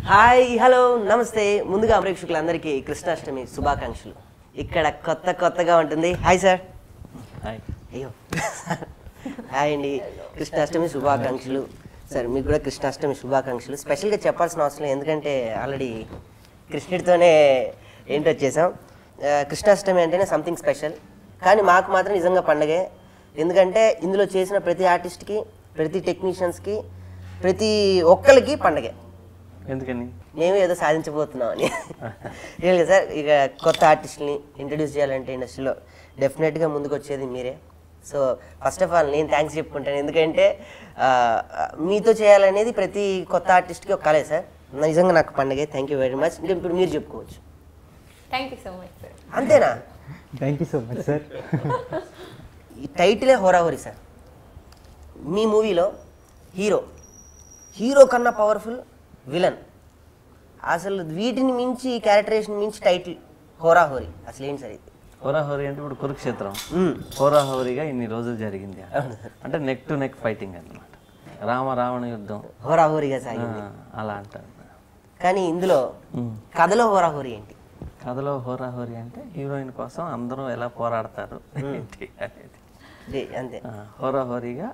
Hi hello నమస్తే. ముందుగా ప్రేక్షకులందరికీ కృష్ణాష్టమి శుభాకాంక్షలు. ఇక్కడ కొత్తగా ఉంటుంది. Hi sir. హాయ్. అయ్యో హాయ్ అండి. కృష్ణాష్టమి శుభాకాంక్షలు సార్. మీకు కూడా కృష్ణాష్టమి శుభాకాంక్షలు. స్పెషల్గా చెప్పాల్సిన అవసరం లేదు, ఎందుకంటే ఆల్రెడీ కృష్ణుడితోనే ఏంటి వచ్చేసాం. కృష్ణాష్టమి అంటేనే సంథింగ్ స్పెషల్, కానీ మాకు మాత్రం నిజంగా పండగే. ఎందుకంటే ఇందులో చేసిన ప్రతి ఆర్టిస్ట్కి, ప్రతి టెక్నీషియన్స్కి, ప్రతి ఒక్కరికి పండగే. ఎందుకని? మేము ఏదో సాధించబోతున్నాం అని. లేదు సార్, ఇక కొత్త ఆర్టిస్ట్ని ఇంట్రడ్యూస్ చేయాలంటే ఇండస్ట్రీలో డెఫినెట్గా ముందుకు వచ్చేది మీరే. సో ఫస్ట్ ఆఫ్ ఆల్ నేను థ్యాంక్స్ చెప్పుకుంటాను, ఎందుకంటే మీతో చేయాలనేది ప్రతి కొత్త ఆర్టిస్ట్కి ఒక కలే సార్. నిజంగా నాకు పండగే. Thank you very much. ఇంకా ఇప్పుడు మీరు చెప్పుకోవచ్చు. Thank you so much sir. అంతేనా? Thank you so much sir. ఈ టైటిలే హోరాహోరీ సార్. మీ మూవీలో హీరో కన్నా పవర్ఫుల్ విలన్. అసలు వీటిని మించి, క్యారెక్టరేషన్ మించి టైటిల్ హోరాహోరీ. అసలు ఏంటి సార్ ఇది? హోరాహోరీ అంటే ఇప్పుడు కురుక్షేత్రం హోరాహోరీగా ఇన్ని రోజులు జరిగింది అంటే నెక్ టు నెక్ ఫైటింగ్ అన్నమాట. రావణ యుద్ధం హోరాహోరీగా సాగింది అలా అంటారు. కానీ ఇందులో కథలో హోరాహోరీ ఏంటి? కథలో హోరాహోరీ అంటే హీరోయిన్ కోసం అందరూ ఎలా పోరాడతారు ఏంటి అనేది. అంతే. హోరాహోరీగా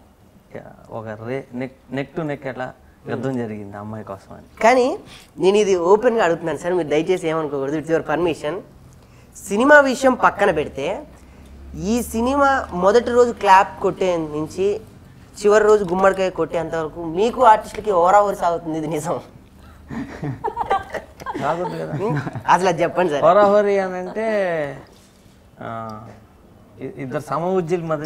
ఒక నెక్ టు నెక్ ఎలా యుద్ధం జరిగింది అమ్మాయి కోసం అని. కానీ నేను ఇది ఓపెన్గా అడుగుతున్నాను సార్, మీరు దయచేసి ఏమనుకోకూడదు. It's your permission. సినిమా విషయం పక్కన పెడితే, ఈ సినిమా మొదటి రోజు క్లాప్ కొట్టే నుంచి చివరి రోజు గుమ్మడికాయ కొట్టేంతవరకు మీకు ఆర్టిస్టులకి హోరాహోరీ సాగుతుంది. ఇది నిజం? కాకూడదు కదా. అసలు అది చెప్పండి సార్. హోరాహోరీ అని అంటే ఇద్దరు సమఉజ్జీల మధ్య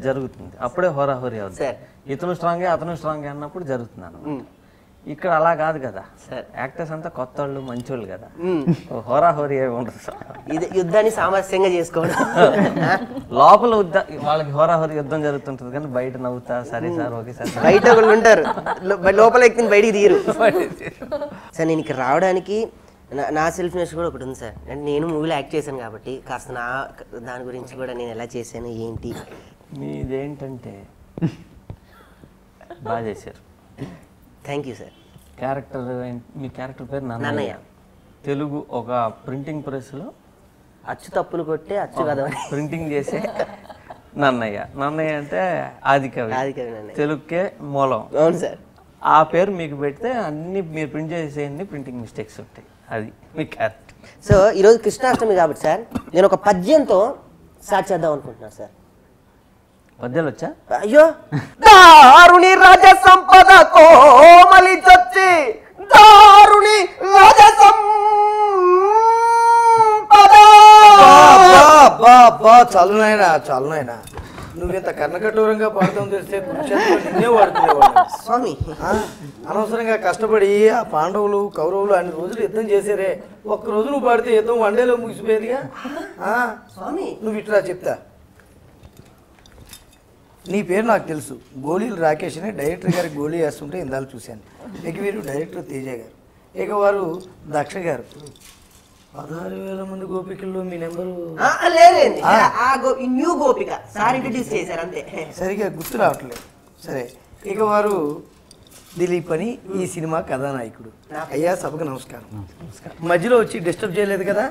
జరుగుతుంది, అప్పుడే హోరాహోరీ అవుతుంది. ఇతను స్ట్రాంగ్ అతను స్ట్రాంగ్ అన్నప్పుడు జరుగుతున్నాను. ఇక్కడ అలా కాదు కదా. యాక్టర్స్ అంతా కొత్త వాళ్ళు, మంచోళ్ళు కదా. హోరాహోరీ ఉండదు. ఇది యుద్ధాన్ని సామరస్యంగా చేసుకోవడం. లోపల వాళ్ళకి హోరాహోరీ యుద్ధం జరుగుతుంటది, కానీ బయట నవ్వుతా సరే సార్ ఓకే సార్ బయట ఒకళ్ళు ఉంటారు, లోపల ఎక్కిన బయటికి తీరు. సార్ నేను ఇక్కడ రావడానికి నా సెల్ఫ్నెస్ కూడా ఒకటి ఉంది సార్. అంటే నేను మూవీలో యాక్ట్ చేశాను కాబట్టి కాస్త దాని గురించి కూడా నేను ఎలా చేశాను ఏంటి. మీదేంటంటే బాగా చేశారు. Thank you sir. Character, me character పేరు నన్నయ్య. తెలుగు ఒక ప్రింటింగ్ ప్రెస్లో అచ్చు తప్పులు కొట్టే అచ్చు కదా ప్రింటింగ్ చేసే నన్నయ్య అంటే ఆదికవి. తెలుగుకే మూలం. అవును సార్. ఆ పేరు మీకు పెడితే అన్ని మీరు ప్రింట్ చేసేయండి, ప్రింటింగ్ మిస్టేక్స్ ఉంటాయి. అది మీ క్యారెక్టర్. సో ఈరోజు కృష్ణాష్టమి కాబట్టి సార్, నేను ఒక పద్యంతో స్టార్ట్ చేద్దాం అనుకుంటున్నాను సార్. పద్యాలు వచ్చా? అయ్యో. దారుణి రాజ సంపద కోమలి చచ్చి, దారుణి రాజ సంపద. చాలు నాయనా నువ్వు ఇంత కర్ణకఠోరంగా పాడతాం తెలిస్తే నిన్నే వాడుకునేవాడు స్వామి. అనవసరంగా కష్టపడి ఆ పాండవులు కౌరవులు అన్ని రోజులు యుద్ధం చేశారే, ఒక్కరోజు నువ్వు పాడితే యుద్ధం వన్డేలో ముగిసిపోయేదిగా. స్వామి నువ్వు ఇట్లా చెప్తా. నీ పేరు నాకు తెలుసు, గోళీలు రాకేష్ అని డైరెక్టర్ గారికి గోళీ వేస్తుంటే ఇందాలు చూశాను. ఇక వీరు డైరెక్టర్ తేజ గారు, ఇక వారు దక్ష గారు. 16,000 మంది గోపికల్లో మీ నెంబరు న్యూ గోపిక సార్ ఇంట్రడ్యూస్ చేశారు అంతే, సరిగా గుర్తు రావట్లేదు. సరే, ఇక వారు దిలీప్ అని ఈ సినిమా కథానాయకుడు. అయ్యా సభకు నమస్కారం. మధ్యలో వచ్చి డిస్టర్బ్ చేయలేదు కదా.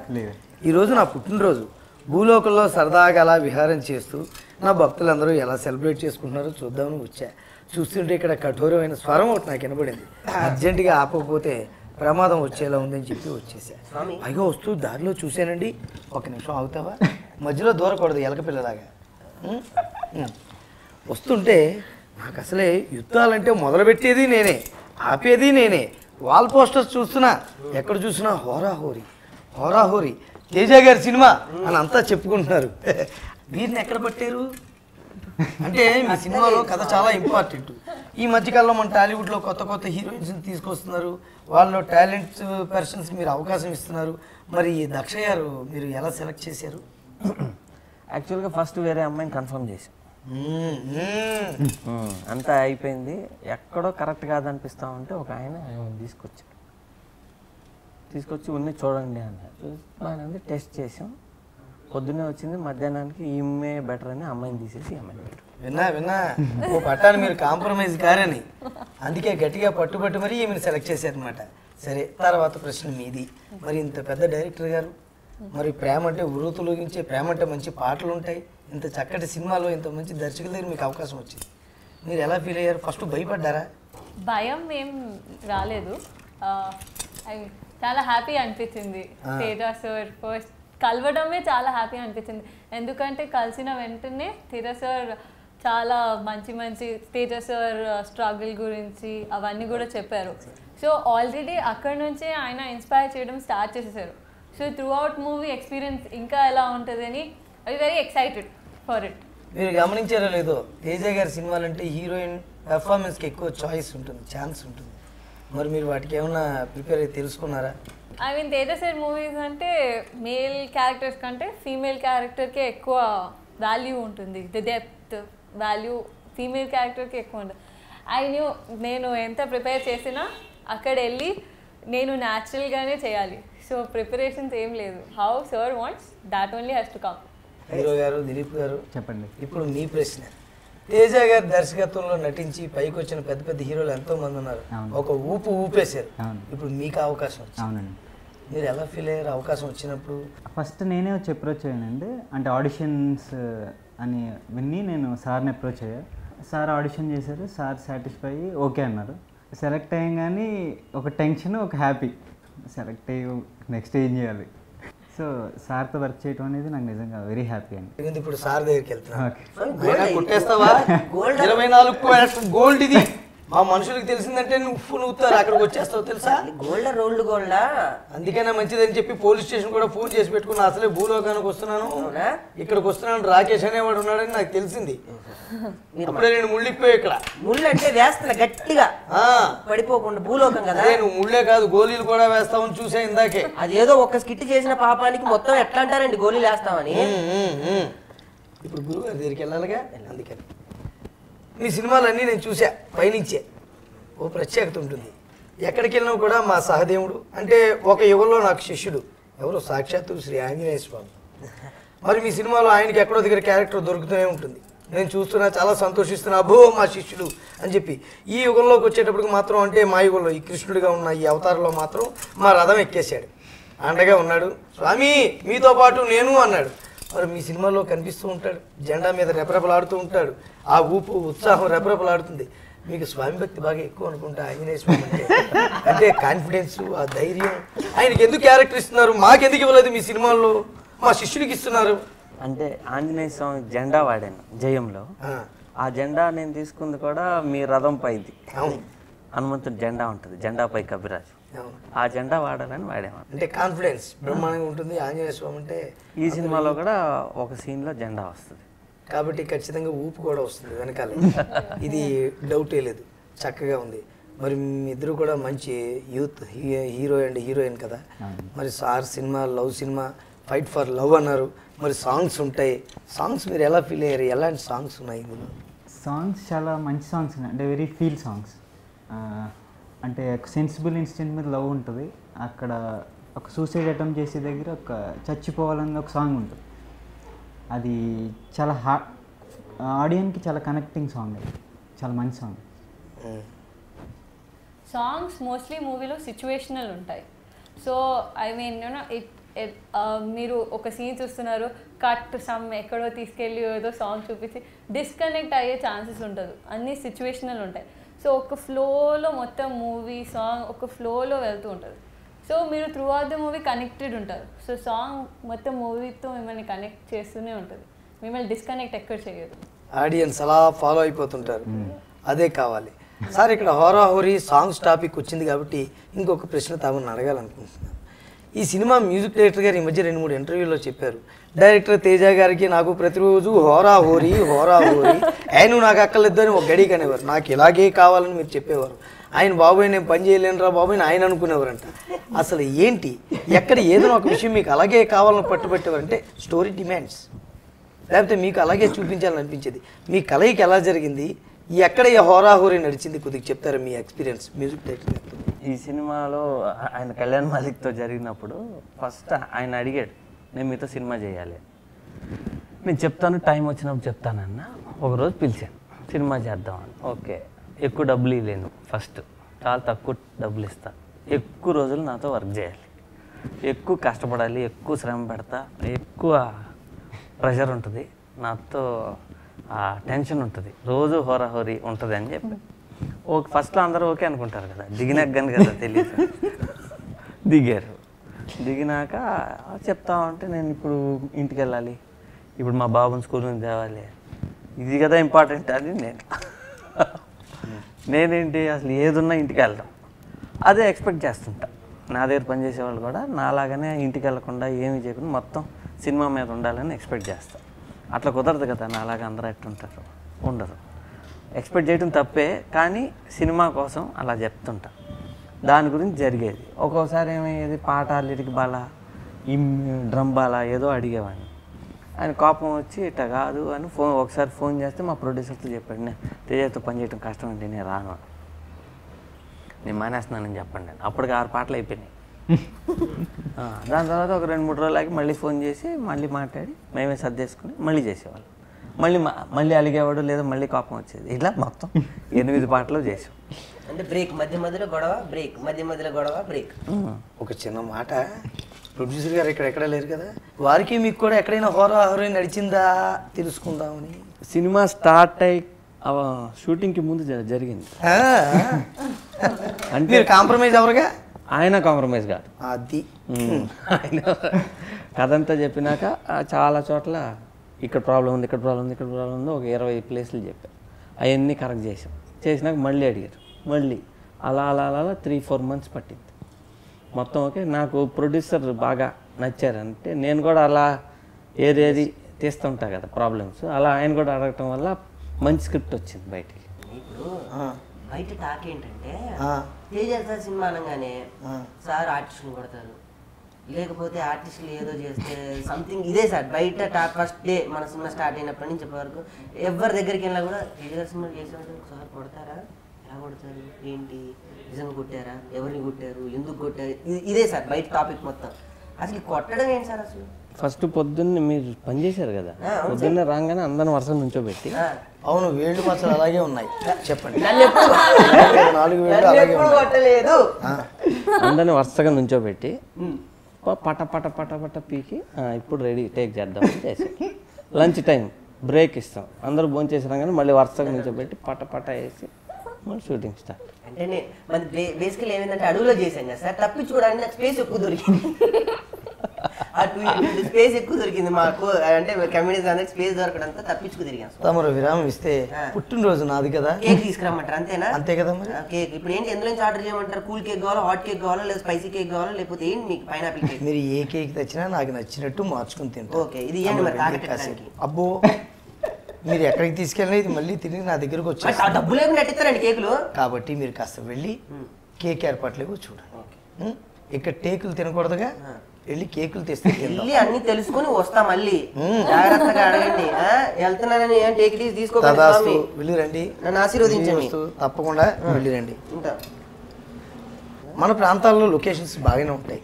ఈరోజు నా పుట్టినరోజు. భూలోకంలో సరదాగా అలా విహారం చేస్తూ నా భక్తులందరూ ఎలా సెలబ్రేట్ చేసుకుంటున్నారో చూద్దామని వచ్చా. చూస్తుంటే ఇక్కడ కఠోరమైన స్వరం ఒకటి నాకు వినబడింది. అర్జెంటుగా ఆపకపోతే ప్రమాదం వచ్చేలా ఉందని చెప్పి వచ్చేసా. పైగా వస్తూ దారిలో చూశానండి. ఒక నిమిషం ఆగుతావా? మధ్యలో దూరకూడదు, ఎలక పిల్లలాగా. వస్తుంటే నాకు అసలే యుద్ధాలంటే మొదలుపెట్టేది నేనే, ఆపేది నేనే. వాల్ పోస్టర్స్ చూస్తున్నా, ఎక్కడ చూసినా హోరాహోరీ తేజ గారి సినిమా అని అంతా చెప్పుకుంటున్నారు. వీరిని ఎక్కడ పట్టారు అంటే మీ సినిమాలో కథ చాలా ఇంపార్టెంట్. ఈ మధ్యకాలంలో మన టాలీవుడ్లో కొత్త హీరోయిన్స్ని తీసుకొస్తున్నారు, వాళ్ళలో టాలెంట్ పర్సన్స్ మీరు అవకాశం ఇస్తున్నారు. మరి దక్ష గారు మీరు ఎలా సెలెక్ట్ చేశారు? యాక్చువల్గా ఫస్ట్ వేరే అమ్మాయిని కన్ఫర్మ్ చేశాం, అంతా అయిపోయింది. ఎక్కడో కరెక్ట్ కాదనిపిస్తా ఉంటే ఒక ఆయన తీసుకొచ్చి ఉన్ని చూడండి అన్నారు. బాగానే టెస్ట్ చేసాం, పొద్దున్నే వచ్చింది, మధ్యాహ్నానికి ఈమె బెటర్ అని అమ్మాయిని తీసేసి అమ్మాయిని పెట్టారు. విన్నా ఓ పట్టాను మీరు కాంప్రమైజ్ కారని, అందుకే గట్టిగా పట్టుబట్టి మరి ఈమెను సెలెక్ట్ చేశారనమాట. సరే, తర్వాత ప్రశ్న మీది. మరి ఇంత పెద్ద డైరెక్టర్ గారు, మరి ప్రేమ అంటే ఉరుతులోగించే ప్రేమ అంటే మంచి పాటలు ఉంటాయి, ఇంత చక్కటి సినిమాలో ఇంత మంచి దర్శకుల దగ్గర మీకు అవకాశం వచ్చింది, మీరు ఎలా ఫీల్ అయ్యారు? ఫస్ట్ భయపడ్డారా? భయం ఏం రాలేదు. చాలా హ్యాపీ అనిపించింది. తేజ సార్ ఫస్ట్ కలవడమే చాలా హ్యాపీ అనిపించింది. ఎందుకంటే కలిసిన వెంటనే తేజ సార్ చాలా మంచి మంచి తేజ సార్ స్ట్రగుల్ గురించి అవన్నీ కూడా చెప్పారు. సో ఆల్రెడీ అక్కడ నుంచే ఆయన ఇన్స్పైర్ చేయడం స్టార్ట్ చేసేసారు. So through out movie experience ఇంకా ఎలా ఉంటుందని I very excited for it. మీరు గమనించారో లేదో, తేజ గారి సినిమాలంటే హీరోయిన్ పెర్ఫార్మెన్స్కి ఎక్కువ చాయిస్ ఉంటుంది, ఛాన్స్ ఉంటుంది. మరి మీరు వాటికి ఏమన్నా ప్రిపేర్ అయ్యి తెలుసుకున్నారా? I mean Teja sir movies అంటే మేల్ క్యారెక్టర్స్ కంటే ఫీమేల్ క్యారెక్టర్కే ఎక్కువ వాల్యూ ఉంటుంది. ది డెప్త్ వాల్యూ ఫీమేల్ క్యారెక్టర్కి ఎక్కువ ఉంటుంది. నేను ఎంత ప్రిపేర్ చేసినా అక్కడ వెళ్ళి నేను న్యాచురల్గానే చేయాలి. సో ప్రిపరేషన్స్ ఏం లేదు. How sir wants that only has to come. Hero గారు, దిలీప్ గారు చెప్పండి. ఇప్పుడు మీ ప్రశ్న. తేజ గారి దర్శకత్వంలో నటించి పైకి వచ్చిన పెద్ద పెద్ద హీరోలు ఎంతో మంది ఉన్నారు, ఒక ఊపేశారు. ఇప్పుడు మీకు అవకాశం వచ్చింది. అవునండి. మీరు ఎలా ఫీల్ అయ్యారు అవకాశం వచ్చినప్పుడు? ఫస్ట్ నేనే వచ్చి అప్రోచ్ అయ్యానండి. అంటే ఆడిషన్స్ అని విని నేను సార్ని అప్రోచ్ అయ్యా. సార్ ఆడిషన్ చేశారు, సార్ సాటిస్ఫై అయ్యి ఓకే అన్నారు. సెలెక్ట్ అయ్యంగానే ఒక టెన్షన్, ఒక హ్యాపీ. సెలెక్ట్ అయ్యి నెక్స్ట్ ఏం చేయాలి. సో సార్తో వర్క్ చేయడం అనేది నాకు నిజంగా వెరీ హ్యాపీ అండి. ఇప్పుడు సార్ దగ్గరికి వెళ్తున్నా, ఓకే. కొట్టేస్తావా? 24 గోల్డ్ ఇది. మా మనుషులకు తెలిసిందంటే నువ్వుతారు, అక్కడికి వచ్చేస్తావు తెలుసా? గోల్డా రోల్డ్ గోల్డా? అందుకైనా మంచిదని చెప్పి పోలీస్ స్టేషన్ కూడా ఫోన్ చేసి పెట్టుకున్నా. అసలే భూలోకానికి వస్తున్నాను, ఇక్కడికి వస్తున్నాను, రాకేష్ అనేవాడు ఉన్నాడని నాకు తెలిసింది. అప్పుడే నేను ముళ్ళిపోయి ఇక్కడ ముళ్ళు అంటే వేస్తున్నా గట్టిగా పడిపోకుండా. భూలోకం కదా. నువ్వు ముళ్ళే కాదు గోళీలు కూడా వేస్తావని చూసా ఇందాకే. అదేదో ఒక్క స్కిట్ చేసిన పాపానికి మొత్తం ఎట్లా అంటారండి గోళీలు వేస్తామని. ఇప్పుడు గురువు గారి దగ్గరికి వెళ్ళాలిగా, అందుకని మీ సినిమాలన్నీ నేను చూసా పైనుంచే. ఓ ప్రత్యేకత ఉంటుంది. ఎక్కడికి వెళ్ళినా కూడా మా సహదేవుడు అంటే ఒక యుగంలో నాకు శిష్యుడు ఎవరో సాక్షాత్తు శ్రీ ఆంజనేయ స్వామి. మరి మీ సినిమాలో ఆయనకి ఎక్కడో దగ్గర క్యారెక్టర్ దొరుకుతూనే ఉంటుంది. నేను చూస్తున్నా, చాలా సంతోషిస్తున్నా, అబ్బో మా శిష్యుడు అని చెప్పి. ఈ యుగంలోకి వచ్చేటప్పటికి మాత్రం అంటే మా యుగంలో ఈ కృష్ణుడిగా ఉన్న ఈ అవతారంలో మాత్రం మా రథం ఎక్కేశాడు, అండగా ఉన్నాడు. స్వామి మీతో పాటు నేను అన్నాడు. మరి మీ సినిమాలో కనిపిస్తూ ఉంటాడు, జెండా మీద రెపరెపలాడుతూ ఉంటాడు, ఆ ఊపు ఉత్సాహం రెపరెపలాడుతుంది. మీకు స్వామి భక్తి బాగా ఎక్కువ అనుకుంటా ఆంజనేయ స్వామి అంటే కాన్ఫిడెన్స్, ఆ ధైర్యం. ఆయనకి ఎందుకు క్యారెక్టర్ ఇస్తున్నారు, మాకెందుకు ఇవ్వలేదు మీ సినిమాల్లో, మా శిష్యుడికి ఇస్తున్నారు? అంటే ఆంజనేయ స్వామి జెండా వాడాను జయంలో. ఆ జెండా నేను తీసుకుంది కూడా మీ రథం పైది. హనుమంతుడి జెండా ఉంటుంది, జెండాపై కవిరాజు. ఆ జెండా వాడాలని వాడేవాడు. అంటే కాన్ఫిడెన్స్ బ్రహ్మాండంగా ఉంటుంది ఆంజనేయ స్వామి అంటే. ఈ సినిమాలో కూడా ఒక సీన్లో జెండా వస్తుంది కాబట్టి ఖచ్చితంగా ఊపు కూడా వస్తుంది వెనకాల, ఇది డౌటే లేదు. చక్కగా ఉంది. మరి మీ ఇద్దరు కూడా మంచి యూత్ హీరో అండ్ హీరోయిన్ కదా. మరి sir cinema love cinema, fight for love అన్నారు. మరి సాంగ్స్ ఉంటాయి, సాంగ్స్ మీరు ఎలా ఫీల్ అయ్యారు? ఎలాంటి సాంగ్స్ ఉన్నాయి ఇందులో? సాంగ్స్ చాలా మంచి సాంగ్స్ ఉన్నాయి. అంటే వెరీ ఫీల్ సాంగ్స్. అంటే సెన్సిబుల్ ఇన్సిడెంట్ మీద లవ్ ఉంటుంది. అక్కడ ఒక సూసైడ్ అటెంప్ట్ చేసే దగ్గర ఒక చచ్చిపోవాలని ఒక సాంగ్ ఉంటుంది. అది చాలా ఆడియన్కి చాలా కనెక్టింగ్ సాంగ్. అది చాలా మంచి సాంగ్. సాంగ్స్ మోస్ట్లీ మూవీలో సిచ్యువేషనల్ ఉంటాయి. సో ఐ మీన్ యూనో మీరు ఒక సీన్ చూస్తున్నారు, కట్ సమ్ ఎక్కడో తీసుకెళ్ళి ఏదో సాంగ్ చూపించి డిస్కనెక్ట్ అయ్యే ఛాన్సెస్ ఉంటుంది. అన్నీ సిచ్యువేషనల్ ఉంటాయి. సో ఒక ఫ్లోలో మొత్తం మూవీ సాంగ్ ఒక ఫ్లోలో వెళ్తూ ఉంటుంది. సో మీరు through out the movie connected ఉంటారు. సో సాంగ్ మొత్తం మూవీతో మిమ్మల్ని కనెక్ట్ చేస్తూనే ఉంటుంది, మిమ్మల్ని డిస్కనెక్ట్ ఎక్కడ చేయదు. ఆడియన్స్ అలా ఫాలో అయిపోతుంటారు, అదే కావాలి. సార్ ఇక్కడ హోరాహోరీ సాంగ్స్ టాపిక్ వచ్చింది కాబట్టి ఇంకొక ప్రశ్న తమను అడగాలనుకుంటున్నాను. ఈ సినిమా మ్యూజిక్ డైరెక్టర్ గారు ఈ మధ్య 2-3 ఇంటర్వ్యూల్లో చెప్పారు, డైరెక్టర్ తేజ గారికి నాకు ప్రతిరోజు హోరాహోరీ ఆయన నాకు అక్కర్లేదు అని ఒక గడికి అనేవారు. నాకు ఇలాగే కావాలని మీరు చెప్పేవారు. ఆయన బాబోయ్ నేను పని చేయలేనురా బాబోయ్ ఆయన అనుకునేవారంట. అసలు ఏంటి, ఎక్కడ ఏదైనా ఒక విషయం మీకు అలాగే కావాలని పట్టుబట్టేవారంటే స్టోరీ డిమాండ్స్, లేకపోతే మీకు అలాగే చూపించాలని అనిపించేది. మీ కలయిక ఎలా జరిగింది, ఎక్కడ ఈ హోరాహోరీ నడిచింది, కొద్దిగా చెప్తారా మీ ఎక్స్పీరియన్స్ మ్యూజిక్ డైరెక్టర్? ఈ సినిమాలో ఆయన కళ్యాణ్ మాలిక్తో జరిగినప్పుడు ఫస్ట్ ఆయన అడిగాడు, నేను మీతో సినిమా చేయాలి. నేను చెప్తాను, టైం వచ్చినప్పుడు చెప్తానన్నా. ఒకరోజు పిలిచాను, సినిమా చేద్దామని. ఓకే, ఎక్కువ డబ్బులు ఇవ్వలేను, ఫస్ట్ చాలా తక్కువ డబ్బులు ఇస్తాను, ఎక్కువ రోజులు నాతో వర్క్ చేయాలి, ఎక్కువ కష్టపడాలి, ఎక్కువ శ్రమ పెడతా, ఎక్కువ ప్రెషర్ ఉంటుంది, నాతో టెన్షన్ ఉంటుంది, రోజు హోరాహోరీ ఉంటుంది అని చెప్పి ఓకే. ఫస్ట్లో అందరూ ఓకే అనుకుంటారు కదా, దిగినాకని కదా తెలియదు. దిగారు. దిగినాక చెప్తామంటే నేను ఇప్పుడు ఇంటికి వెళ్ళాలి, ఇప్పుడు మా బాబుని స్కూల్ నుంచి తేవాలి, ఇది కదా ఇంపార్టెంట్ అని నేనేంటి అసలు ఏదున్నా ఇంటికి వెళ్తాం అదే ఎక్స్పెక్ట్ చేస్తుంటా. నా దగ్గర పనిచేసే వాళ్ళు కూడా నాలాగానే ఇంటికి వెళ్ళకుండా ఏమీ చేయకుండా మొత్తం సినిమా మీద ఉండాలని ఎక్స్పెక్ట్ చేస్తాను. అట్లా కుదరదు కదా, నాలాగా అందరూ ఎట్టుంటారు, ఉండరు. ఎక్స్పెక్ట్ చేయడం తప్పే, కానీ సినిమా కోసం అలా చెప్తుంటా. దాని గురించి జరిగేది. ఒక్కోసారి ఏమయ్యేది, పాట లిరిక్ బాలా, డ్రమ్ బాలా ఏదో అడిగేవాడిని. ఆయన కోపం వచ్చి ఇట్లా కాదు అని ఒకసారి ఫోన్ చేస్తే మా ప్రొడ్యూసర్తో చెప్పాడు, నేను తేజతో పనిచేయడం కష్టం అంటే నేను రాను, నేను మానేస్తున్నానని చెప్పండి. నేను అప్పటికి 6 పాటలు అయిపోయినాయి. దాని తర్వాత ఒక 2-3 రోజులకి మళ్ళీ ఫోన్ చేసి మళ్ళీ మాట్లాడి మేమే సర్దేసుకుని మళ్ళీ చేసేవాళ్ళం. మళ్ళీ అలిగేవాడు, లేదా మళ్ళీ కోపం వచ్చేది. ఇలా మొత్తం 8 పాటలు చేసాం. అంటే బ్రేక్, మధ్య మధ్యలో గొడవ, బ్రేక్, మధ్య మధ్యలో గొడవ, బ్రేక్. ఒక చిన్న మాట, ప్రొడ్యూసర్ గారు ఎక్కడ లేరు కదా, వారికి మీకు కూడా ఎక్కడైనా హోరాహోరీ నడిచిందా తెలుసుకుందామని. సినిమా స్టార్ట్ అయ్యి షూటింగ్కి ముందు జరిగింది. అంటే మీరు కాంప్రమైజ్ ఎవరుగా? ఆయన కాంప్రమైజ్ కాదు, అది ఆయన కథ అంతా చెప్పినాక చాలా చోట్ల ఇక్కడ ప్రాబ్లం ఉంది, ఇక్కడ ప్రాబ్లం ఉంది, ఇక్కడ ప్రాబ్లం ఉంది, ఒక 20 ప్లేసులు చెప్పారు. అవన్నీ కరెక్ట్ చేసినాక మళ్ళీ అడిగారు. మళ్ళీ అలా 3-4 మంత్స్ పట్టింది మొత్తం. ఓకే, నాకు ప్రొడ్యూసర్ బాగా నచ్చారంటే నేను కూడా అలా ఏది తీస్తుంటా కదా ప్రాబ్లమ్స్, అలా ఆయన కూడా అడగటం వల్ల మంచి స్క్రిప్ట్ వచ్చింది బయటికి. ఇప్పుడు బయట టాక్ ఏంటంటే తేజ సార్ సినిమా అనగానే సార్ ఆర్టిస్టులు కొడతారు, లేకపోతే ఆర్టిస్టులు ఏదో చేస్తే సంథింగ్ ఇదే సార్ బయట టాక్. ఫస్ట్ డే మన సినిమా స్టార్ట్ అయినప్పటి నుంచి ఇప్పటివరకు ఎవరి దగ్గరికి వెళ్ళినా కూడా తేజ గారి సినిమా చేసినట్టు సార్ కొడతారా, ఎలా కొడతారు, ఏంటి, నిజంగా కొట్టారా, ఎవరిని కొట్టారు, ఎందుకు కొట్టారు, ఇదే సార్ బయట టాపిక్ మొత్తం. అసలు కొట్టడం ఏంటి సార్ అసలు? ఫస్ట్ పొద్దున్నే మీరు పనిచేశారు కదా, పొద్దున్నే రాగానే అందరిని వరుస నుంచోబెట్టి, అవును వేళ్ళు మాత్రం అలాగే ఉన్నాయి, చెప్పండి. 4 వేళ్ళు అలాగే కొట్టలేదు, అందరిని వరుసగా నుంచోబెట్టి పట పట పట పట పీకి ఇప్పుడు రెడీ టేక్ చేద్దామని చేసాం. లంచ్ టైం బ్రేక్ ఇస్తాం, అందరూ భోజనం చేసి రాగానే మళ్ళీ వరుసగా నుంచోబెట్టి పట పట వేసి మళ్ళీ షూటింగ్ స్టార్ట్. అంటే మన బేసికల్ ఏమైందంటే అడవులో చేశాం కదా సార్, తప్పించుకోవడానికి నాకు స్పేస్ ఎక్కువ దొరికింది. స్పేస్ ఎక్కువ దొరికింది మాకు, అంటే కమ్యూనిటీస్ అందరికి స్పేస్ దొరకడంతో తప్పించుకు తిరిగాం. తమరు విరామం ఇస్తే పుట్టినరోజు నాది కదా, కేక్ తీసుకురమ్మంటారు అంతేనా? అంతే కదా మరి. కేక్ ఇప్పుడు ఏంటి, ఎందులో నుంచి ఆర్డర్ చేయమంటారు? కూల్ కేక్ కావాలా, హాట్ కేక్ కావాలా, లేదా స్పైసీ కేక్ కావాలా, లేకపోతే ఏంటి మీకు పైనాపిల్ కేక్? మీరు ఏ కేక్ తెచ్చినా నాకు నచ్చినట్టు మార్చుకుని తింటారు. ఓకే, ఇది ఏంటి మరి తాగటానికి? అబ్బో, మీరు ఎక్కడికి తీసుకెళ్ళినా ఇది మళ్ళీ తిరిగి నా దగ్గరకు వచ్చి డబ్బు లేకుండా ఎట్టిస్తారండి కేకులు. కాబట్టి మీరు కాస్త వెళ్ళి కేక్ ఏర్పాట్లేవో చూడండి. ఇక్కడ టేకులు తినకూడదుగా, వెళ్ళి కేకులు తెస్తే వెళ్ళి అన్ని తెలుసుకుని వస్తా, మళ్ళీ జాగ్రత్తగా అడగండి. వెళ్తున్నానని టేక్ తీసుకోవాలి, వెళ్ళి రండి, నన్ను ఆశీర్వదించండి. తప్పకుండా వెళ్ళి రండి. మన ప్రాంతాల్లో లొకేషన్స్ బాగానే ఉంటాయి,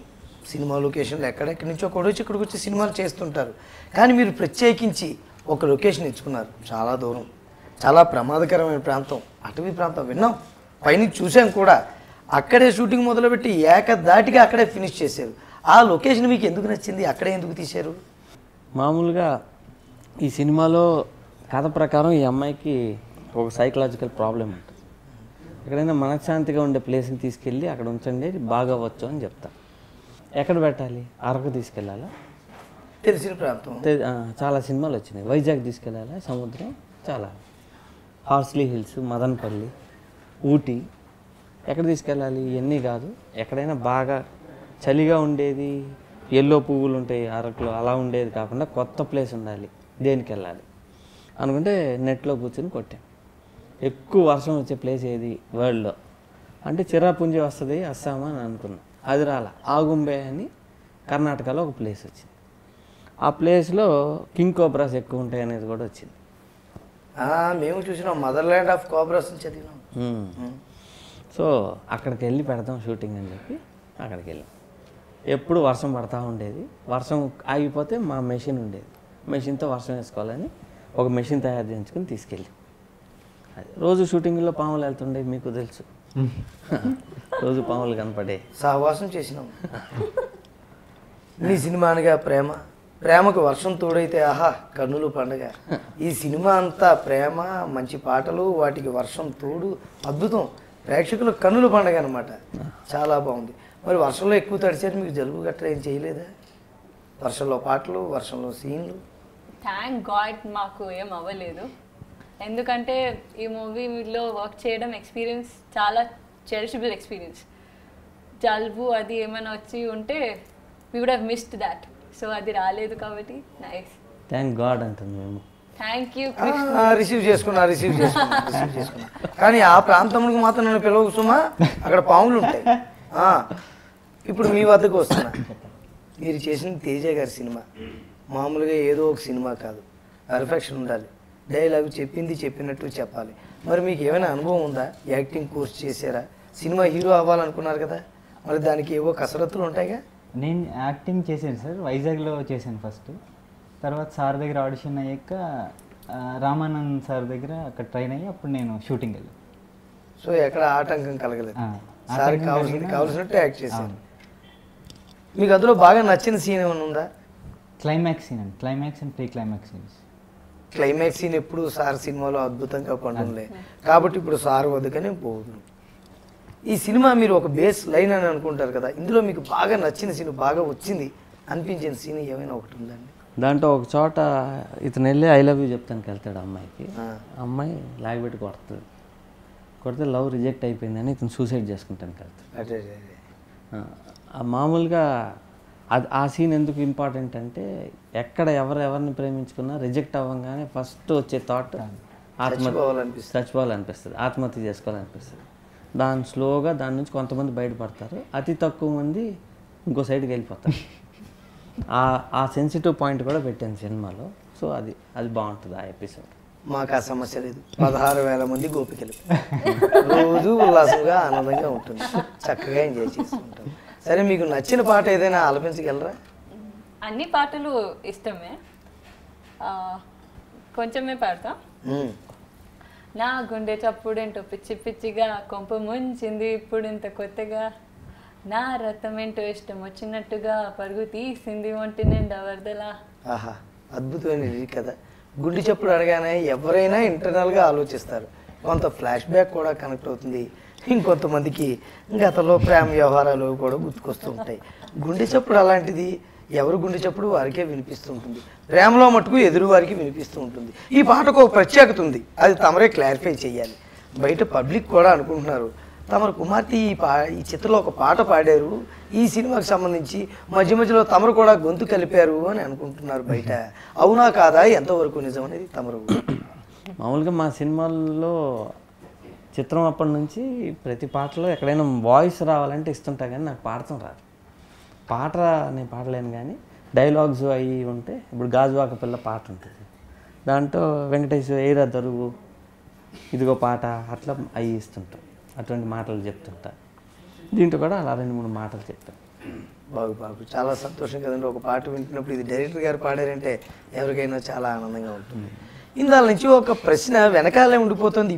సినిమా లొకేషన్లు ఎక్కడెక్కడి నుంచో కూడా వచ్చి ఇక్కడికి వచ్చి సినిమాలు చేస్తుంటారు. కానీ మీరు ప్రత్యేకించి ఒక లొకేషన్ ఎంచుకున్నారు, చాలా దూరం, చాలా ప్రమాదకరమైన ప్రాంతం, అటవీ ప్రాంతం. విన్నాం, పైనుంచి చూసాం కూడా. అక్కడే షూటింగ్ మొదలుపెట్టి ఏకదాటిగా అక్కడే ఫినిష్ చేశారు. ఆ లొకేషన్ మీకు ఎందుకు నచ్చింది, అక్కడే ఎందుకు తీశారు? మామూలుగా ఈ సినిమాలో కథ ప్రకారం ఈ అమ్మాయికి ఒక సైకలాజికల్ ప్రాబ్లం ఉంటుంది. ఎక్కడైనా మనశ్శాంతిగా ఉండే ప్లేస్కి తీసుకెళ్ళి అక్కడ ఉంచండి, బాగా అవ్వచ్చు అని చెప్తా. ఎక్కడ పెట్టాలి? అరకు తీసుకెళ్ళాలా, తెలిసిన ప్రాంతం, చాలా సినిమాలు వచ్చినాయి. వైజాగ్ తీసుకెళ్ళాలా, సముద్రం చాలా, హార్స్లీ హిల్స్, మదనపల్లి, ఊటీ, ఎక్కడ తీసుకెళ్ళాలి ఇవన్నీ కాదు. ఎక్కడైనా బాగా చలిగా ఉండేది, ఎల్లో పువ్వులు ఉంటాయి అరకులో, అలా ఉండేది కాకుండా కొత్త ప్లేస్ ఉండాలి, దేనికి వెళ్ళాలి అనుకుంటే నెట్లో కూర్చొని కొట్టాం. ఎక్కువ వర్షం వచ్చే ప్లేస్ ఏది వరల్డ్లో అంటే చిరాపుంజి వస్తుంది అస్సాం అని అనుకున్నాం, అది రాలా. ఆగుంబే అని కర్ణాటకలో ఒక ప్లేస్ వచ్చింది, ఆ ప్లేస్లో కింగ్ కోబ్రాస్ ఎక్కువ ఉంటాయి అనేది కూడా వచ్చింది. మేము చూసినాం, మదర్లాండ్ ఆఫ్ కోబ్రాస్ చదివినాం. సో అక్కడికి వెళ్ళి పెడతాం షూటింగ్ అని చెప్పి అక్కడికి వెళ్ళాం. ఎప్పుడు వర్షం పడతా ఉండేది, వర్షం ఆగిపోతే మా మెషిన్ ఉండేది, మెషిన్తో వర్షం వేసుకోవాలని ఒక మెషిన్ తయారు చేయించుకొని తీసుకెళ్ళి అది రోజు షూటింగ్లో పాములు వెళ్తుండే మీకు తెలుసు. రోజు పాములు కనపడే సహవాసం చేసినాం. మీ సినిమా అనగా ప్రేమ, ప్రేమకు వర్షం తోడైతే ఆహా కన్నులు పండగ. ఈ సినిమా అంతా ప్రేమ, మంచి పాటలు, వాటికి వర్షం తోడు, అద్భుతం. ప్రేక్షకులు కన్నులు పండగ అనమాట. చాలా బాగుంది. మరి వర్షంలో ఎక్కువ తడిచారు, మీకు జలుబు గట్రా ఏం చేయలేదా? వర్షంలో పాటలు, వర్షంలో సీన్లు. థ్యాంక్ గాడ్ మాకు ఏం అవ్వలేదు. ఎందుకంటే ఈ మూవీలో వర్క్ చేయడం ఎక్స్పీరియన్స్ చాలా చెరిషబుల్ ఎక్స్పీరియన్స్. జలుబు అది ఏమైనా వచ్చి ఉంటే we would have missed that. So అది రాలేదు కాబట్టి నైస్. థ్యాంక్ గాడ్ అంటుంది మేము. Thank you. రిసీవ్ చేసుకున్నా. కానీ ఆ ప్రాంతంలో మాత్రం నన్ను పిలవకు సుమా, అక్కడ పాములు ఉంటాయి. ఇప్పుడు మీ వద్దకు వస్తున్నా. మీరు చేసిన తేజ గారి సినిమా మామూలుగా ఏదో ఒక సినిమా కాదు, పర్ఫెక్షన్ ఉండాలి. డైలాగ్ చెప్పింది చెప్పినట్టు చెప్పాలి. మరి మీకు ఏమైనా అనుభవం ఉందా? యాక్టింగ్ కోర్స్ చేశారా? సినిమా హీరో అవ్వాలనుకున్నారు కదా, మరి దానికి ఏవో కసరత్తులు ఉంటాయిగా. నేను యాక్టింగ్ చేశాను సార్, వైజాగ్లో చేశాను ఫస్ట్. తర్వాత సార్ దగ్గర ఆడిషన్ అయ్యాక రామానంద్ సార్ దగ్గర అక్కడ ట్రైన్ అయ్యి అప్పుడు నేను షూటింగ్ వెళ్ళాను. సో ఎక్కడ ఆటంకం కలగలేదు, సార్ కావాల్సినట్టు యాక్ట్ చేశాను. మీకు అందులో బాగా నచ్చిన సీన్ ఏమైనా ఉందా? క్లైమాక్స్ సీన్ అండి, climax and pre climax scenes. Climax scene ఎప్పుడు సార్ సినిమాలో అద్భుతంగా పండులే కాబట్టి ఇప్పుడు సార్ వద్దకనే పోదు. ఈ సినిమా మీరు ఒక బేస్ లైన్ అని అనుకుంటారు కదా, ఇందులో మీకు బాగా నచ్చిన సీన్, బాగా వచ్చింది అనిపించిన సీన్ ఏమైనా ఒకటి ఉందండి? దాంట్లో ఒక చోట ఇతను వెళ్ళి ఐ లవ్ యూ చెప్తానికి వెళ్తాడు అమ్మాయికి. అమ్మాయి లాగబెట్టి కొడితే లవ్ రిజెక్ట్ అయిపోయిందని ఇతను సూసైడ్ చేసుకుంటానికి వెళ్తాడు. మామూలుగా అది ఆ సీన్ ఎందుకు ఇంపార్టెంట్ అంటే ఎక్కడ ఎవరిని ప్రేమించుకున్నా రిజెక్ట్ అవ్వగానే ఫస్ట్ వచ్చే థాట్ చచ్చిపోవాలనిపిస్తుంది, ఆత్మహత్య చేసుకోవాలనిపిస్తుంది. స్లోగా దాని నుంచి కొంతమంది బయటపడతారు, అతి తక్కువ మంది ఇంకో సైడ్కి వెళ్ళిపోతారు. ఆ సెన్సిటివ్ పాయింట్ కూడా పెట్టాను సినిమాలో. సో అది బాగుంటుంది ఆ ఎపిసోడ్. మాకు ఆ సమస్య లేదు. 16,000 మంది గోపికలు, రోజు ఉల్లాసంగా ఆనందంగా ఉంటుంది, చక్కగా ఎంజాయ్ చేస్తుంటాం. సరే, మీకు నచ్చిన పాట ఏదైనా ఆలపించగలరా? అన్ని పాటలు ఇష్టమే, కొంచెమే పాడతా. నా గుండె చప్పుడేంటో పిచ్చి పిచ్చిగా కొంప ముంచింది ఇప్పుడు ఇంత కొత్తగా, నా రథం ఏంటో ఇష్టం వచ్చినట్టుగా పరుగు తీసింది ఒంటి నిండా వరదలా. ఆహా, అద్భుతమైన కదా. గుండె చప్పుడు అడగానే ఎవరైనా ఇంటర్నల్గా ఆలోచిస్తారు, కొంత ఫ్లాష్ బ్యాక్ కూడా కనెక్ట్ అవుతుంది, ఇంకొంతమందికి గతంలో ప్రేమ వ్యవహారాలు కూడా గుర్తుకొస్తూ ఉంటాయి. గుండె చప్పుడు అలాంటిది, ఎవరు గుండె చప్పుడు వారికే వినిపిస్తూ ఉంటుంది, ప్రేమలో మటుకు ఎదురు వారికి వినిపిస్తూ ఉంటుంది. ఈ పాటకు ఒక ప్రత్యేకత ఉంది, అది తమరే క్లారిఫై చేయాలి. బయట పబ్లిక్ కూడా అనుకుంటున్నారు తమరు కుమార్తె ఈ చిత్రంలో ఒక పాట పాడారు, ఈ సినిమాకి సంబంధించి మధ్యలో తమరు కూడా గొంతు కలిపారు అని అనుకుంటున్నారు బయట. అవునా కాదా, ఎంతవరకు నిజం అనేది తమరు? మామూలుగా మా సినిమాల్లో చిత్రం అప్పటి నుంచి ప్రతి పాటలో ఎక్కడైనా వాయిస్ రావాలంటే ఇస్తుంటా, కానీ నాకు పాడటం రాదు. పాట నేను పాడలేను, కానీ డైలాగ్స్ అవి ఉంటే, ఇప్పుడు గాజువాక పిల్ల పాట ఉంటుంది, దాంట్లో వెంకటేష్ ఎయిరా దరువు ఇదిగో పాట అట్లా అవి ఇస్తుంటాం, అటువంటి మాటలు చెప్తుంటా. దీంట్లో కూడా అలా 2-3 మాటలు చెప్తాను. బాగు చాలా సంతోషం కదండి. ఒక పాట వింటున్నప్పుడు ఇది డైరెక్టర్ గారు పాడారంటే ఎవరికైనా చాలా ఆనందంగా ఉంటుంది. ఇందాల నుంచి ఒక ప్రశ్న వెనకాలే ఉండిపోతుంది,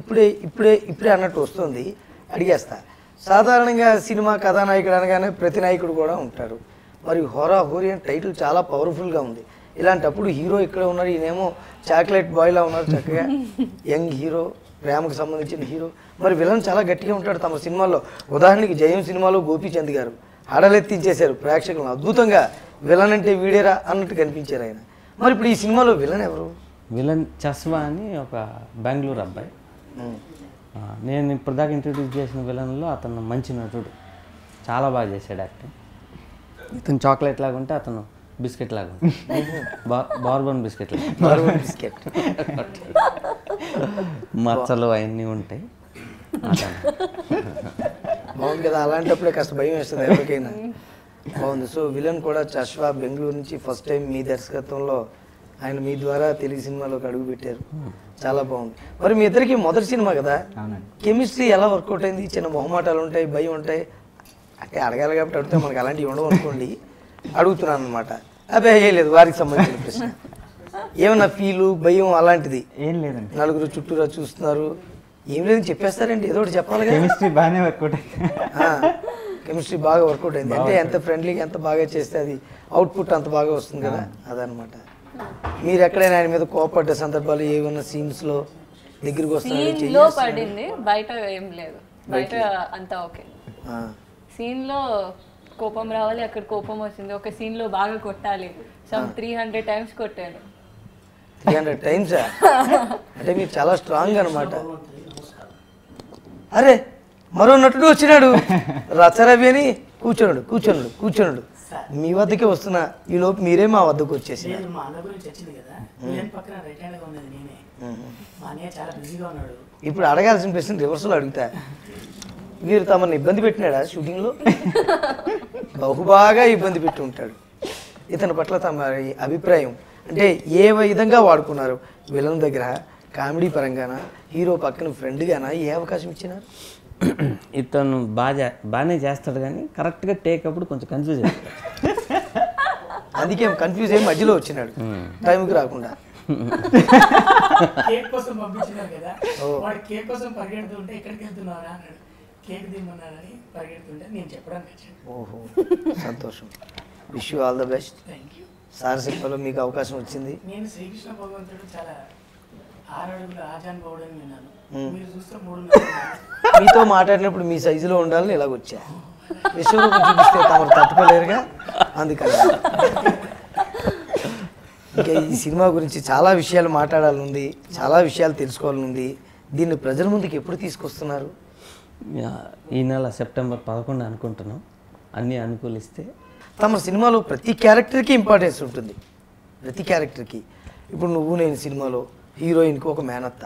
ఇప్పుడే అన్నట్టు వస్తుంది, అడిగేస్తా. సాధారణంగా సినిమా కథానాయకుడు అనగానే ప్రతి నాయకుడు కూడా ఉంటారు. మరి హోరా హోరీ అని టైటిల్ చాలా పవర్ఫుల్గా ఉంది. ఇలాంటప్పుడు హీరో ఇక్కడ ఉన్నారు, ఈయనేమో చాక్లెట్ బాయ్లా ఉన్నారు, చక్కగా యంగ్ హీరో, ప్రేమకు సంబంధించిన హీరో. మరి విలన్ చాలా గట్టిగా ఉంటాడు తమ సినిమాల్లో. ఉదాహరణకి జయం సినిమాలో గోపీచంద్ గారు హడలెత్తించేశారు ప్రేక్షకులను, అద్భుతంగా విలన్ అంటే వీడేరా అన్నట్టు కనిపించారు ఆయన. మరి ఇప్పుడు ఈ సినిమాలో విలన్ ఎవరు? విలన్ చస్వా అని ఒక బెంగళూరు అబ్బాయి. నేను ఇప్పటిదాకా ఇంట్రడ్యూస్ చేసిన విలన్లో అతను మంచి నటుడు, చాలా బాగా చేశాడు యాక్టింగ్. ఇతను చాక్లెట్ లాగా ఉంటే అతను బిస్కెట్ లాగా ఉంటాడు, బార్బన్ బిస్కెట్ మచ్చలు అవన్నీ ఉంటాయి. బాగుంది కదా, అలాంటప్పుడే కాస్త భయం వేస్తుంది ఎవరికైనా. బాగుంది. సో విలన్ కూడా చస్వా బెంగళూరు నుంచి ఫస్ట్ టైం మీ దర్శకత్వంలో ఆయన మీ ద్వారా తెలుగు సినిమాలోకి అడుగు పెట్టారు, చాలా బాగుంది. మరి మీ ఇద్దరికి మొదటి సినిమా కదా, కెమిస్ట్రీ ఎలా వర్కౌట్ అయింది? చిన్న మొహమాటాలు ఉంటాయి, భయం ఉంటాయి, అంటే అడగాలి కాబట్టి అడిగితే మనకి అలాంటివి ఉండవు అనుకోండి, అడుగుతున్నాను అనమాట. అదే లేదు వారికి సంబంధించిన ప్రశ్న. ఏమన్నా ఫీలు భయం అలాంటిది ఏం లేదండి, నలుగురు చుట్టూరా చూస్తున్నారు ఏం లేదని చెప్పేస్తారండి, ఏదో ఒకటి చెప్పాలి కదా. కెమిస్ట్రీ బాగానే వర్కౌట్ కెమిస్ట్రీ బాగా వర్కౌట్ అయింది అంటే ఎంత ఫ్రెండ్లీగా ఎంత బాగా చేస్తే అది అవుట్పుట్ అంత బాగా వస్తుంది కదా, అదనమాట. మీరు ఎక్కడైనా ఆయన మీద కోపడ్డ సందర్భాలు ఏమన్నా సీన్స్లో దగ్గరికి సీన్ లో పడింది, బయట ఏం లేదు, బయట అంతా ఓకే. సీన్ లో కోపం రావాలి, అక్కడ కోపం వచ్చింది. ఒక సీన్ లో బాగా కొట్టాలి, 300 times కొట్టాను. 300 times అంటే మీరు చాలా స్ట్రాంగ్ అనమాట. అరే మరో నటుడు వచ్చినాడు రచరవి అని కూర్చోనుడు మీ వద్దకే వస్తున్నా, ఈ లోపు మీరే మా వద్దకు వచ్చేసి. మా అన్న గురించి వచ్చింది కదా, నేను పక్కన రైట్ హ్యాండ్ గా ఉన్నది నేనే. మా అన్నయ్య చాలా బిజీగా ఉన్నాడు. ఇప్పుడు అడగాల్సిన ప్రశ్న రివర్స్లో అడుగుతా, మీరు తమను ఇబ్బంది పెట్టినాడా షూటింగ్లో? బహుబాగా ఇబ్బంది పెట్టి ఉంటాడు. ఇతని పట్ల తమ అభిప్రాయం అంటే ఏ విధంగా వాడుకున్నారు? విలన్ దగ్గర కామెడీ పరంగానా, హీరో పక్కన ఫ్రెండ్గానా, ఏ అవకాశం ఇచ్చినారు? ఇతను బాగానే చేస్తాడు కానీ కరెక్ట్గా టేక్ అప్పుడు కొంచెం కన్ఫ్యూజ్ అవుతాడు. అందుకే కన్ఫ్యూజ్ అయ్యి మధ్యలో వచ్చినాడు టైంకి రాకుండా. కేక్ కోసం పంపించినారు కదా, వాడు కేక్ కోసం పరిగెడుతుంటే ఎక్కడికి వెళ్తున్నారా అన్నాడు. కేక్ తిమ్మన్నారని పరిగెడుతుంటే నేను చెప్పడానికి వచ్చాను. ఓహో సంతోషం, wish you all the best. Thank you. Sir సినిమాలో మీకు అవకాశం వచ్చింది. నేను శ్రీకృష్ణ భగవంతుడు చాలా 6 అడుగులు ఆజాన్ బౌడని విన్నాను. మీరు చూస్తే 3 మీతో మాట్లాడినప్పుడు మీ సైజులో ఉండాలని ఇలాగొచ్చా. విశ్వరూపం చూపిస్తే తమరు తట్టుకోలేరుగా, అందుకని. ఇంకా ఈ సినిమా గురించి చాలా విషయాలు మాట్లాడాలనుంది, చాలా విషయాలు తెలుసుకోవాలనుంది. దీన్ని ప్రజల ముందుకు ఎప్పుడు తీసుకొస్తున్నారు? ఈ నెల సెప్టెంబర్ 11 అనుకుంటున్నాం, అన్నీ అనుకూలిస్తే. తమ సినిమాలో ప్రతి క్యారెక్టర్కి ఇంపార్టెన్స్ ఉంటుంది, ప్రతి క్యారెక్టర్కి. ఇప్పుడు నువ్వు నేను సినిమాలో హీరోయిన్కి ఒక మేనత్త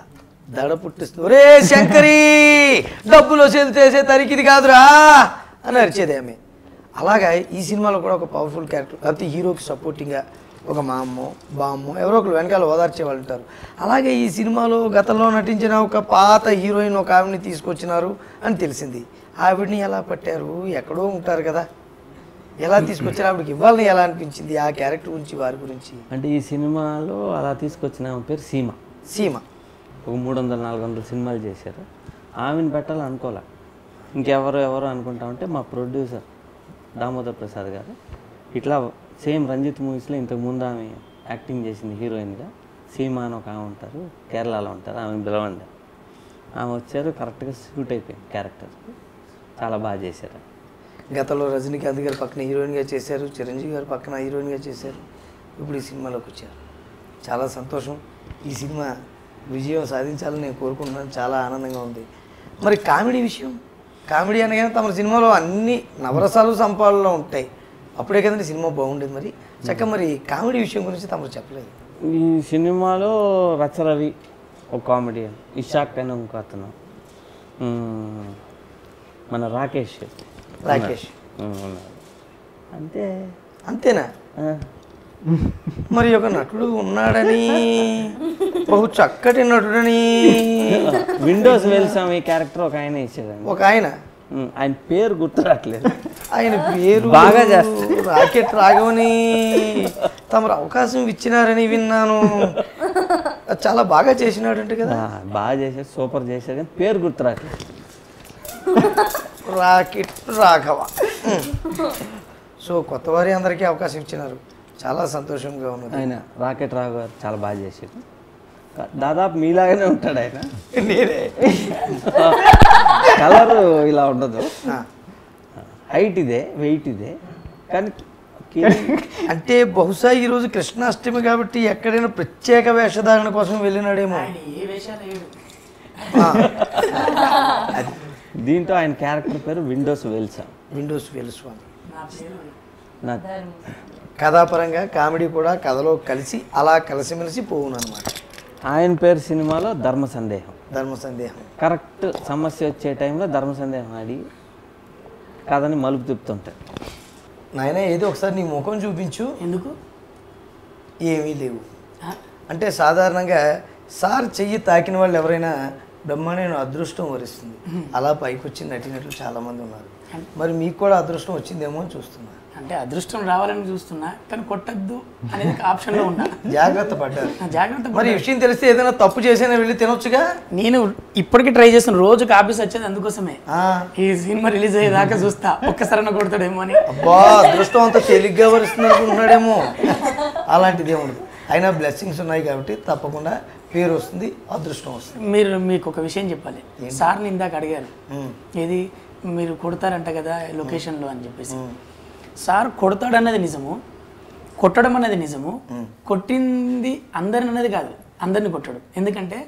దడ పుట్టిస్తుంది, ఒరే శంకరి డబ్బులు వసూలు తరికిది కాదురా అని అరిచేది ఆమె. అలాగా ఈ సినిమాలో కూడా ఒక పవర్ఫుల్ క్యారెక్టర్, లేకపోతే హీరోకి సపోర్టింగ్గా ఒక మా అమ్మో బామ్మో ఎవరో ఒకరు వెనకాల ఓదార్చే వాళ్ళు ఉంటారు. అలాగే ఈ సినిమాలో గతంలో నటించిన ఒక పాత హీరోయిన్ ఒక ఆవిడని తీసుకొచ్చినారు అని తెలిసింది. ఆవిడని ఎలా పట్టారు? ఎక్కడో ఉంటారు కదా, ఎలా తీసుకొచ్చారు? ఆవిడకి ఇవ్వాలని ఎలా అనిపించింది? ఆ క్యారెక్టర్ గురించి, వారి గురించి. అంటే ఈ సినిమాలో అలా తీసుకొచ్చిన ఆమె పేరు సీమ. ఒక 300-400 సినిమాలు చేశారు. ఆమెను పెట్టాలని అనుకోలే, ఇంకెవరో అనుకుంటామంటే మా ప్రొడ్యూసర్ దామోదర్ ప్రసాద్ గారు ఇట్లా సేమ్ రంజిత్ మూవీస్లో ఇంతకుముందు ఆమె యాక్టింగ్ చేసింది హీరోయిన్గా, సీమ అని ఒక ఆమె ఉంటారు, కేరళలో ఉంటారు, ఆమెను పిలవండి. ఆమె వచ్చారు, కరెక్ట్గా సూట్ అయిపోయింది క్యారెక్టర్, చాలా బాగా చేశారు. గతంలో రజనీకాంత్ గారు పక్కన హీరోయిన్గా చేశారు, చిరంజీవి గారు పక్కన హీరోయిన్గా చేశారు, ఇప్పుడు ఈ సినిమాలోకి వచ్చారు. చాలా సంతోషం. ఈ సినిమా విజయం సాధించాలని నేను కోరుకుంటున్నాను, చాలా ఆనందంగా ఉంది. మరి కామెడీ విషయం, కామెడీ అనగానే తమ సినిమాలో అన్ని నవరసాలు సంపాదనలో ఉంటాయి, అప్పుడే కదండి సినిమా బాగుండేది. మరి చక్క మరి కామెడీ విషయం గురించి తమరు చెప్పలేదు. ఈ సినిమాలో రచరవి ఒక కామెడియన్, ఇషాక్ అని ఇంకో అతను, మన రాకేష్ ఉన్నాడు. అంతేనా? మరి ఒక నటుడు ఉన్నాడని, బహు చక్కటి నటుడని విండోస్ వెల్సాం ఈ క్యారెక్టర్ ఒక ఆయన ఇచ్చాడండి. ఒక ఆయన పేరు గుర్తురాట్లేదు, ఆయన పేరు బాగా చేస్తారు, రాకెట్ రాఘవని తమరు అవకాశం ఇచ్చినారని విన్నాను. చాలా బాగా చేసినాడు అంటే కదా? బాగా చేశాడు, సూపర్ చేశాడు, కానీ పేరు గుర్తురాట్లేదు. రాకెట్ రాఘవ. సో కొత్త వారి అందరికీ అవకాశం ఇచ్చినారు, చాలా సంతోషంగా ఉన్నది. ఆయన రాకెట్ రాఘవ గారు చాలా బాగా చేశాడు, దాదాపు మీలాగానే ఉంటాడు ఆయన. నేనే కలర్ ఇలా ఉండదు, హైట్ ఇదే, వెయిట్ ఇదే, కానీ అంటే బహుశా ఈరోజు కృష్ణాష్టమి కాబట్టి ఎక్కడైనా ప్రత్యేక వేషధారణ కోసం వెళ్ళినాడేమో. ఏ వేషాలు లేడు. దీంట్లో ఆయన క్యారెక్టర్ పేరు విండోస్ వెల్సాం. విండోస్ వెల్స్వామి. నా పేరు నా కథాపరంగా కామెడీ కూడా కథలో కలిసి అలా కలిసిమెలిసి పోవును అనమాట. ఆయన పేరు సినిమాలో ధర్మ సందేహం. ధర్మ సందేహం కరెక్ట్ సమస్య వచ్చే టైంలో ధర్మ సందేహం ఆడి కథని మలుపు తిప్పుతుంటాడు. నాయన ఏదో ఒకసారి నీ ముఖం చూపించు. ఎందుకు? ఏమీ లేవు అంటే సాధారణంగా సార్ చెయ్యి తాకిన వాళ్ళు ఎవరైనా బ్రహ్మాండమైన అదృష్టం వరిస్తుంది, అలా పైకి వచ్చి నటినట్లు చాలామంది ఉన్నారు. మరి మీకు కూడా అదృష్టం వచ్చిందేమో అని చూస్తున్నా. అంటే అదృష్టం రావాలని చూస్తున్నా కానీ కొట్టద్దు అనేది ఆప్షన్లో ఉన్నా. జాగ్రత్త పడ్డారు. జాగ్రత్త మరి ఈ విషయం తెలిస్తే ఏదైనా తప్పు చేసైనా వెళ్ళి తినొచ్చుగా. నేను ఇప్పటికీ ట్రై చేస్తాను, రోజుకి ఆఫీస్ వచ్చేది అందుకోసమే. ఈ సినిమా రిలీజ్ అయ్యేదాకా చూస్తా ఒక్కసారైనా కొడతాడేమో అని. అబ్బా అదృష్టం అంతా తేలిగ్గా వరుస్తుంది అనుకుంటున్నాడేమో. అలాంటిది ఏముండదు. అయినా బ్లెస్సింగ్స్ ఉన్నాయి కాబట్టి తప్పకుండా పేరు వస్తుంది, అదృష్టం వస్తుంది. మీకు ఒక విషయం చెప్పాలి. సార్ని ఇందాక అడిగారు ఏది మీరు కొడతారంట కదా లొకేషన్లో అని చెప్పేసి. సార్ కొడతాడన్నది నిజము, కొట్టడం అన్నది నిజము. కొట్టింది అందరిని అన్నది కాదు, అందరిని కొట్టాడు. ఎందుకంటే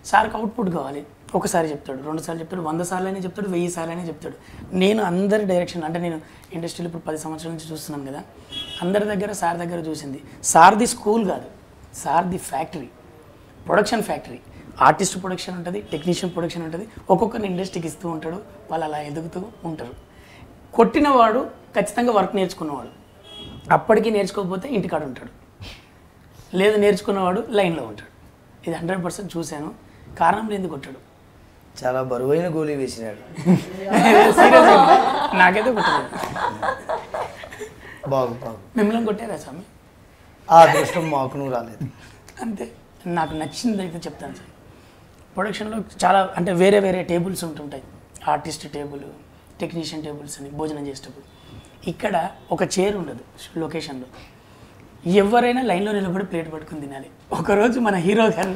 సార్కి అవుట్పుట్ కావాలి. ఒకసారి చెప్తాడు, 2 సార్లు చెప్తాడు, 100 సార్లు అయినా చెప్తాడు, 1000 సార్లు అయినా చెప్తాడు. నేను అందరి డైరెక్షన్ అంటే నేను ఇండస్ట్రీలో ఇప్పుడు 10 సంవత్సరాల నుంచి చూస్తున్నాను కదా, అందరి దగ్గర సార్ దగ్గర చూసింది సార్ది స్కూల్ కాదు, సార్ది factory, production factory. Artist production ఉంటుంది, టెక్నీషియన్ ప్రొడక్షన్ ఉంటుంది, ఒక్కొక్కరిని ఇండస్ట్రీకి ఇస్తూ ఉంటాడు, వాళ్ళు అలా ఎదుగుతూ ఉంటారు. కొట్టినవాడు ఖచ్చితంగా వర్క్ నేర్చుకున్నవాడు, అప్పటికి నేర్చుకోకపోతే ఇంటికాడ ఉంటాడు, లేదు నేర్చుకున్నవాడు లైన్లో ఉంటాడు. ఇది 100% చూశాను. కారణం లేని కొట్టాడు. చాలా బరువైన గోళీ వేసినాడు. సీరియస్గా నాకైతే కొట్టలేదు. బాగు మిమ్మల్ని కొట్టారా స్వామి? ఆ అదృష్టం మాకు రాలేదు. అంతే. నాకు నచ్చింది అయితే చెప్తాను సార్. ప్రొడక్షన్లో చాలా అంటే వేరే వేరే టేబుల్స్ ఉంటుంటాయి, ఆర్టిస్ట్ టేబుల్, టెక్నీషియన్ టేబుల్స్ అని భోజనం చేసేటప్పుడు. ఇక్కడ ఒక చైర్ ఉండదు లొకేషన్లో, ఎవరైనా లైన్లో నిలబడి ప్లేట్ పట్టుకుని తినాలి. ఒకరోజు మన హీరో గారు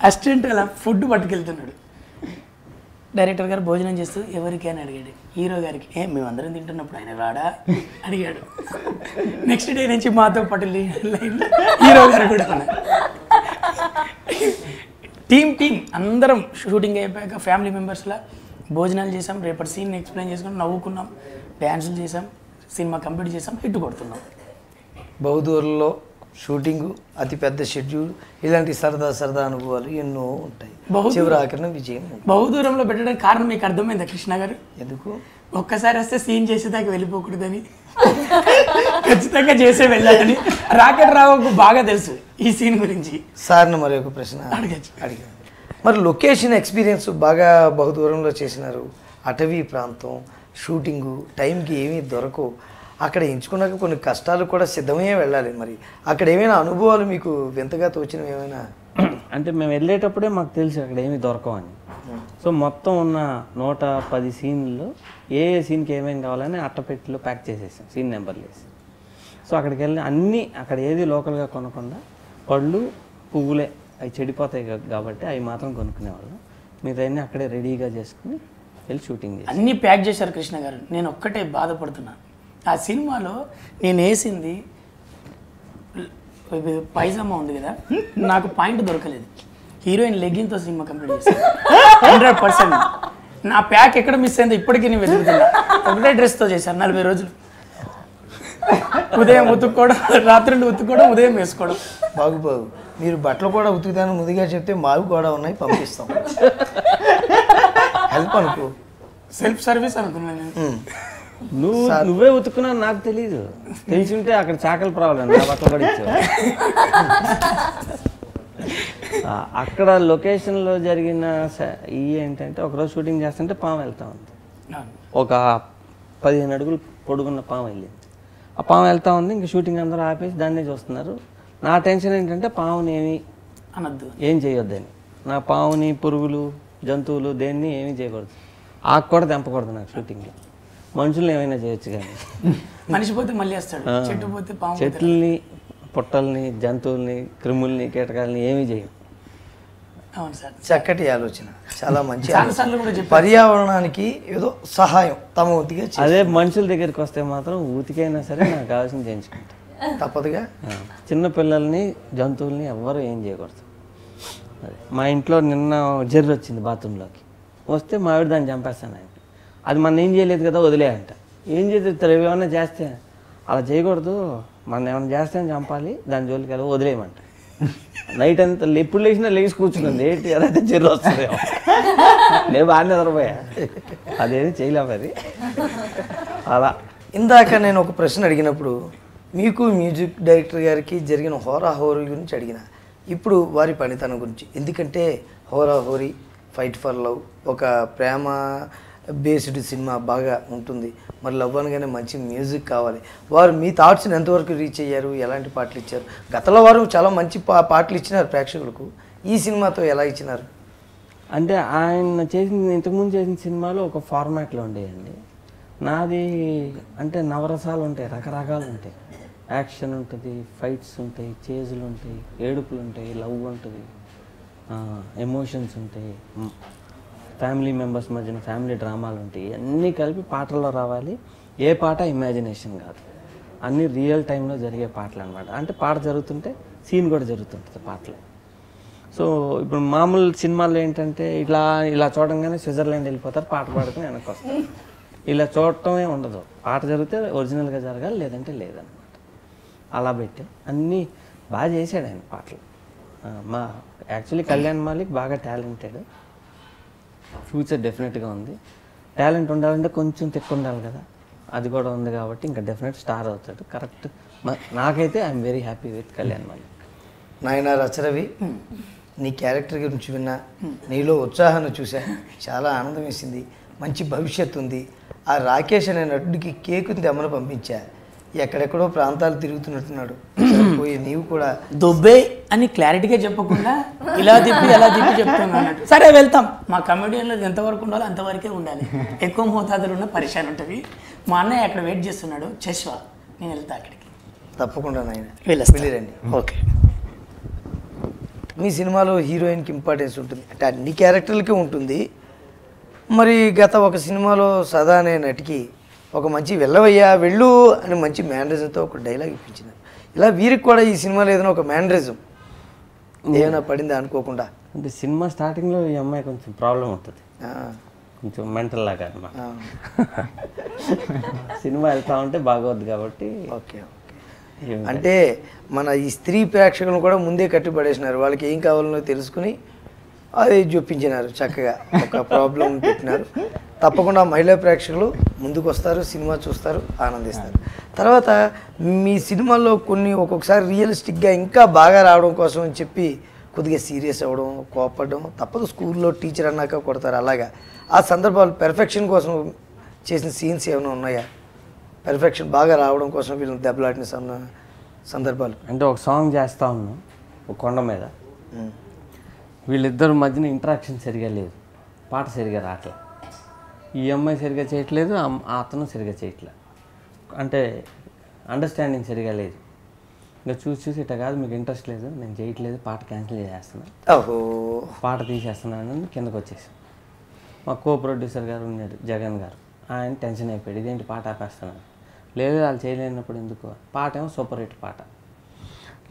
అసిస్టెంట్ అలా ఫుడ్ పట్టుకెళ్తున్నాడు, డైరెక్టర్ గారు భోజనం చేస్తూ ఎవరికి అని అడిగాడు. హీరో గారికి మేమందరం తింటున్నప్పుడు ఆయన రాడా అడిగాడు. నెక్స్ట్ డే నుంచి మాతో పాటు లైన్లో హీరో గారు కూడా ఉన్నారు. టీం అందరం షూటింగ్ అయిపోయాక ఫ్యామిలీ మెంబర్స్లా భోజనాలు చేసాం, రేపటి సీన్ ఎక్స్ప్లెయిన్ చేసుకుని నవ్వుకున్నాం, డ్యాన్సులు చేసాం, సినిమా కంప్లీట్ చేసాం, హిట్ కొడుతున్నాం. బహుదూరంలో షూటింగు, అతిపెద్ద షెడ్యూల్, ఇలాంటి సరదా అనుభవాలు ఎన్నో ఉంటాయి. చివరి ఆఖరిన విజయం. బహుదూరంలో పెట్టడానికి కారణం మీకు అర్థమైందా కృష్ణ గారు? ఎందుకు? ఒక్కసారి వస్తే సీన్ చేసేదాకా వెళ్ళిపోకూడదని, ఖచ్చితంగా చేసే వెళ్ళాలని రాకెట్ రావుకు బాగా తెలుసు ఈ సీన్ గురించి. సార్ని మరి ఒక ప్రశ్న అడిగాను. మరి లొకేషన్ ఎక్స్పీరియన్స్ బాగా బహుదూరంలో చేసినారు, అటవీ ప్రాంతం, షూటింగు, టైంకి ఏమీ దొరకవు, అక్కడ ఎంచుకున్నాక కొన్ని కష్టాలు కూడా సిద్ధమయ్యే వెళ్ళాలి. మరి అక్కడ ఏమైనా అనుభవాలు మీకు వింతగా తోచినవి ఏమైనా? అంటే మేము వెళ్ళేటప్పుడే మాకు తెలుసు అక్కడ ఏమీ దొరకవని. సో మొత్తం ఉన్న 110 సీన్లు ఏ సీన్కి ఏమేమి కావాలని అట్టపెట్టిలో ప్యాక్ చేసేసాం, సీన్ నెంబర్లు వేసి. సో అక్కడికి వెళ్ళి అన్నీ అక్కడ ఏది లోకల్గా కొనకుండా పళ్ళు పువ్వులే అవి చెడిపోతాయి కాబట్టి అవి మాత్రం కొనుక్కునేవాళ్ళం. మిగతా అక్కడే రెడీగా చేసుకుని వెళ్ళి షూటింగ్ చేసి అన్నీ ప్యాక్ చేశారు కృష్ణ గారు. నేను ఒక్కటే బాధపడుతున్నాను, ఆ సినిమాలో నేను వేసింది పైజామా ఉంది కదా, నాకు పాయింట్ దొరకలేదు. హీరోయిన్ లెగ్గింగ్తో సినిమా కంప్లీట్ చేశాను 100%. నా ప్యాక్ ఎక్కడ మిస్ అయిందో ఇప్పటికీ నేను వెతుకుతున్నా. ఒకటే డ్రెస్తో చేశాను 40 రోజులు. ఉదయం ఉతుక్కోవడం, రాత్రులు ఉతుక్కోవడం, ఉదయం వేసుకోవడం. బాగు మీరు బట్టలు కూడా ఉతుకుతాను ముందుగా చెప్తే మావి కూడా ఉన్నాయి, పంపిస్తాం. హెల్ప్ అనుకో, సెల్ఫ్ సర్వీస్ అనుకున్నాను నేను. నువ్వే ఉతుక్కున్నా నాకు తెలీదు, తెలిసి ఉంటే అక్కడ చాకలి ప్రాబ్లం నా బట్టలు కూడా ఇచ్చావు. అక్కడ లొకేషన్లో జరిగిన ఏంటంటే ఒకరోజు షూటింగ్ చేస్తుంటే పాము వెళ్తా ఉంది, ఒక 15 అడుగులు పొడుగున్న పాము వెళ్ళింది. ఆ పాము వెళ్తా ఉంది, ఇంక షూటింగ్ అందరూ ఆపేసి దాన్నే చూస్తున్నారు. నా టెన్షన్ ఏంటంటే పాముని అనద్దు, ఏం చేయొద్దని. నా పాముని, పురుగులు, జంతువులు దేన్ని ఏమీ చేయకూడదు, ఆకు కూడా తెంపకూడదు నాకు షూటింగ్లో. మనుషుల్ని ఏమైనా చేయొచ్చు కానీ మనిషి పోతే మళ్ళీ వస్తాడు, చెట్టు పోతే పాము. చెట్లని, పుట్టల్ని, జంతువుల్ని, క్రిముల్ని, కీటకాలని ఏమీ చేయవు. అవును సార్, చక్కటి ఆలోచన, చాలా మంచి చాలాసార్లు కూడా చెప్పారు. పర్యావరణానికి ఏదో సహాయం తమ ఉతిగా. అదే మనుషుల దగ్గరికి వస్తే మాత్రం ఉతికైనా సరే నాకు కావాల్సింది చేయించుకుంటా తప్పదుగా. చిన్న పిల్లల్ని, జంతువుల్ని ఎవ్వరూ ఏం చేయకూడదు. మా ఇంట్లో నిన్న జర్రి వచ్చింది బాత్రూంలోకి, వస్తే మా ఆవిడ దాన్ని చంపేస్తాను. ఆయన అది మనం ఏం చేయలేదు కదా, వదిలేయంట. ఏం చేస్తారు, ఏమైనా చేస్తే అలా చేయకూడదు, మనం ఏమైనా చేస్తే చంపాలి, దాని జోలికి వెళ్ళి వదిలేయమంట. నైట్ అంతా ఎప్పుడు లేచినా లేచి కూర్చున్నాను, ఏంటి అదైతే జర్రి వస్తుంది. నేను బాగా నిద్రపోయా, అదేది చేయలే మరి. అలా ఇందాక నేను ఒక ప్రశ్న అడిగినప్పుడు మీకు మ్యూజిక్ డైరెక్టర్ గారికి జరిగిన హోరీ గురించి అడిగిన, ఇప్పుడు వారి పనితనం గురించి. ఎందుకంటే హోరీ, ఫైట్ ఫర్ లవ్, ఒక ప్రేమ బేస్డ్ సినిమా బాగా ఉంటుంది. మరి లవ్ అనగానే మంచి మ్యూజిక్ కావాలి. వారు మీ థాట్స్ని ఎంతవరకు రీచ్ అయ్యారు, ఎలాంటి పాటలు ఇచ్చారు? గతంలో వారు చాలా మంచి పాటలు ఇచ్చినారు ప్రేక్షకులకు, ఈ సినిమాతో ఎలా ఇచ్చినారు? అంటే ఆయన ఇంతకుముందు చేసిన సినిమాలో ఒక ఫార్మాట్లో ఉండేయండి. నాది అంటే నవరసాలు ఉంటాయి, రకరకాలు ఉంటాయి. యాక్షన్ ఉంటుంది, ఫైట్స్ ఉంటాయి, చేజులు ఉంటాయి, ఏడుపులు ఉంటాయి, లవ్ ఉంటుంది, ఎమోషన్స్ ఉంటాయి, ఫ్యామిలీ మెంబర్స్ మధ్యన ఫ్యామిలీ డ్రామాలు ఉంటాయి. అన్నీ కలిపి పాటల్లో రావాలి. ఏ పాట ఇమాజినేషన్ కాదు, అన్నీ రియల్ టైంలో జరిగే పాటలు అనమాట. అంటే పాట జరుగుతుంటే సీన్ కూడా జరుగుతుంటుంది పాటలో. సో ఇప్పుడు మామూలు సినిమాల్లో ఏంటంటే ఇలా చూడంగానే స్విట్జర్లాండ్ వెళ్ళిపోతారు, పాట పాడుకుని వెనక్కి వస్తారు. ఇలా చూడటమే ఉండదు, పాట జరిగితే ఒరిజినల్గా జరగాలి, లేదంటే లేదనమాట. అలా పెట్టి అన్నీ బాగా చేశాడు ఆయన పాటలు. మా యాక్చువల్లీ కళ్యాణ్ మాలిక్ బాగా టాలెంటెడ్, ఫ్యూచర్ డెఫినెట్గా ఉంది. టాలెంట్ ఉండాలంటే కొంచెం తెక్కు ఉండాలి కదా, అది కూడా ఉంది కాబట్టి ఇంకా డెఫినెట్ స్టార్ అవుతాడు. కరెక్ట్. నాకైతే I'm very happy with Kalyan Malik. నాయన రచరవి, నీ క్యారెక్టర్ గురించి విన్నా, నీలో ఉత్సాహాన్ని చూసా, చాలా ఆనందం వేసింది. మంచి భవిష్యత్తు ఉంది. ఆ రాకేష్ అనే నటుడికి కేకుని తెమ్మని పంపించా, ఎక్కడెక్కడో ప్రాంతాలు తిరుగుతున్నట్టున్నాడు. పోయి నీవు కూడా దుబ్బే అని క్లారిటీగా చెప్పకుండా ఇలా తిప్పి ఎలా తిప్పి చెప్తాను అన్నట్టు. సరే వెళ్తాం, మా కమెడియన్లో ఎంతవరకు ఉండాలో అంతవరకే ఉండాలి. ఎక్కువ మోతాదులు ఉన్న పరిశాన్ ఉంటుంది. మా అన్నయ్య అక్కడ వెయిట్ చేస్తున్నాడు, చశ్వా, నేను వెళ్తా అక్కడికి. తప్పకుండా నాయన వెళ్ళండి. ఓకే. మీ సినిమాలో హీరోయిన్కి ఇంపార్టెన్స్ ఉంటుంది అంటే అన్ని క్యారెక్టర్లకి ఉంటుంది. మరి గత ఒక సినిమాలో సదా అనే నటికి ఒక మంచి వెళ్ళవయ్యా వెళ్ళు అని మంచి మేనరిజంతో ఒక డైలాగ్ ఇప్పించినారు. ఇలా వీరికి కూడా ఈ సినిమాలో ఏదైనా ఒక మేనరిజం ఏమైనా పడిందా అనుకోకుండా? అంటే సినిమా స్టార్టింగ్లో ఈ అమ్మాయి కొంచెం ప్రాబ్లం ఉంటుంది, కొంచెం మెంటల్ లాగా అనమాట. సినిమా వెళ్తా ఉంటే బాగోద్దు కాబట్టి. ఓకే. అంటే మన ఈ స్త్రీ ప్రేక్షకులను కూడా ముందే కట్టిపడేసినారు. వాళ్ళకి ఏం కావాలనో తెలుసుకుని అది చూపించినారు, చక్కగా ఒక ప్రాబ్లం పెట్టినారు. తప్పకుండా మహిళా ప్రేక్షకులు ముందుకు వస్తారు, సినిమా చూస్తారు, ఆనందిస్తారు. తర్వాత మీ సినిమాల్లో కొన్ని ఒక్కొక్కసారి రియలిస్టిక్గా ఇంకా బాగా రావడం కోసం అని చెప్పి కొద్దిగా సీరియస్ అవ్వడం, కోపడడం తప్పదు. స్కూల్లో టీచర్ అన్నాక కొడతారు, అలాగా ఆ సందర్భాలు పెర్ఫెక్షన్ కోసం చేసిన సీన్స్ ఏమైనా ఉన్నాయా? పెర్ఫెక్షన్ బాగా రావడం కోసం వీళ్ళని దెబ్బలాడిన సందర్భాలు? అంటే ఒక సాంగ్ చేస్తూ ఉన్నాం ఒక కొండ మీద, వీళ్ళిద్దరి మధ్యన ఇంటరాక్షన్ సరిగా లేదు, పాట సరిగా రావట్లేదు. ఈ అమ్మాయి సరిగా చేయట్లేదు, అతను సరిగా చేయట్లేదు. అంటే అండర్స్టాండింగ్ సరిగా లేదు. ఇంకా చూసి ఇట్లా కాదు, మీకు ఇంట్రెస్ట్ లేదు, నేను చేయట్లేదు, పాట క్యాన్సిల్ చేస్తున్నాను, పాట తీసేస్తున్నాను, కిందకు వచ్చేసాను. మా కో ప్రొడ్యూసర్ గారు ఉన్నాడు జగన్ గారు, ఆయన టెన్షన్ అయిపోయాడు, ఇదేంటి పాట ఆపేస్తున్నాను. లేదు వాళ్ళు చేయలేనప్పుడు ఎందుకు, పాట ఏమో సూపర్ హిట్ పాట,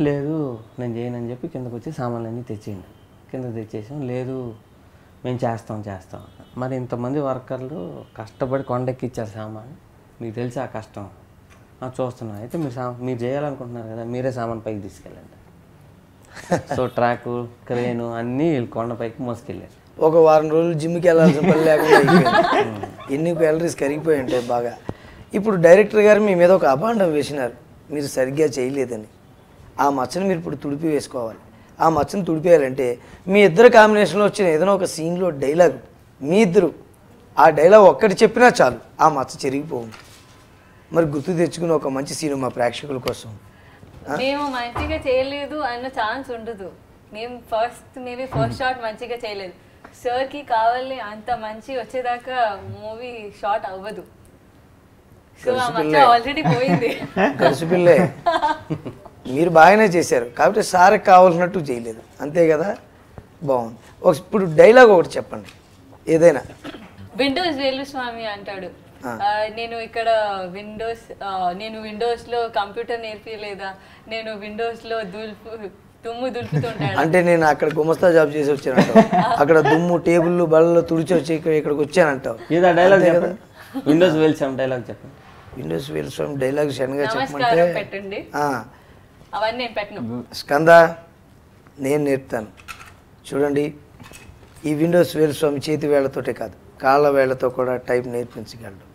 లేదు నేను చేయనని చెప్పి కిందకు వచ్చి సామాన్లన్నీ తెచ్చేయండి. కిందకు తెచ్చేసాం, లేదు మేము చేస్తాం. మరి ఇంతమంది వర్కర్లు కష్టపడి కొండెక్కిచ్చారు సామాన్, మీకు తెలిసి ఆ కష్టం చూస్తున్నాం. అయితే మీరు చేయాలనుకుంటున్నారు కదా, మీరే సామాన్ పైకి తీసుకెళ్ళండి. సో ట్రాకు, క్రేను అన్నీ కొండపైకి మోసుకెళ్ళారు. ఒక వారం రోజులు జిమ్కి వెళ్ళాల్సిన పని లేకుండా ఎన్ని క్యాలరీస్ కరిగిపోయి ఉంటాయి బాగా. ఇప్పుడు డైరెక్టర్ గారు మీ మీద ఒక అభాండం వేసినారు, మీరు సరిగ్గా చేయలేదని. ఆ మచ్చను మీరు ఇప్పుడు తుడిపి వేసుకోవాలి. ఆ మచ్చను తుడిపేయాలంటే మీ ఇద్దరు కాంబినేషన్లో వచ్చిన ఏదైనా ఒక సీన్లో డైలాగ్, మీ ఇద్దరు ఆ డైలాగ్ ఒక్కటి చెప్పినా చాలు, ఆ మచ్చ చెరిగిపోతుంది. మరి గుర్తు తెచ్చుకుని ఒక మంచి సీన్ మా ప్రేక్షకుల కోసం. మేము మంచిగా చేయలేదు అన్న ఛాన్స్ ఉండదు. మేము ఫస్ట్ షాట్ మంచిగా చేయలేదు, సార్కి కావాలి అంత మంచి వచ్చేదాకా మూవీ షాట్ అవ్వదు. సో ఆ మచ్చ ఆల్రెడీ పోయింది. గడిచిపిల్లే మీరు బాగానే చేశారు కాబట్టి సార్కి కావాల్సినట్టు చేయలేదు, అంతే కదా. బాగుంది. ఇప్పుడు డైలాగ్ ఒకటి చెప్పండి ఏదైనా. విండోస్ వేలుస్వామి అంటాడు, నేను ఇక్కడ విండోస్ లో కంప్యూటర్ నేర్పియలేదా, నేను విండోస్ లో దుమ్ము దులుపుతుంటాడు. అంటే నేను అక్కడ గుమస్తా జాబ్ చేసి వచ్చానంటావు, అక్కడ దుమ్ము టేబుల్ బళ్ళలో తుడిచి వచ్చి ఇక్కడికి వచ్చానంటావు. డైలాగ్ చెప్పండి, విండోస్ వేల్సాం డైలాగ్ చెప్పండి. విండోస్ వేల్స్వామి డైలాగ్ సడన్గా నమస్కారం చెప్పమంటే పెట్టండి, అవన్నీ నేను పెట్టను. స్కంద నేను నేర్పుతాను చూడండి. ఈ విండోస్ వేల్స్వామి చేతి వేళ్లతోటే కాదు కాళ్ళ వేళ్లతో కూడా టైప్ నేర్పించగలడు.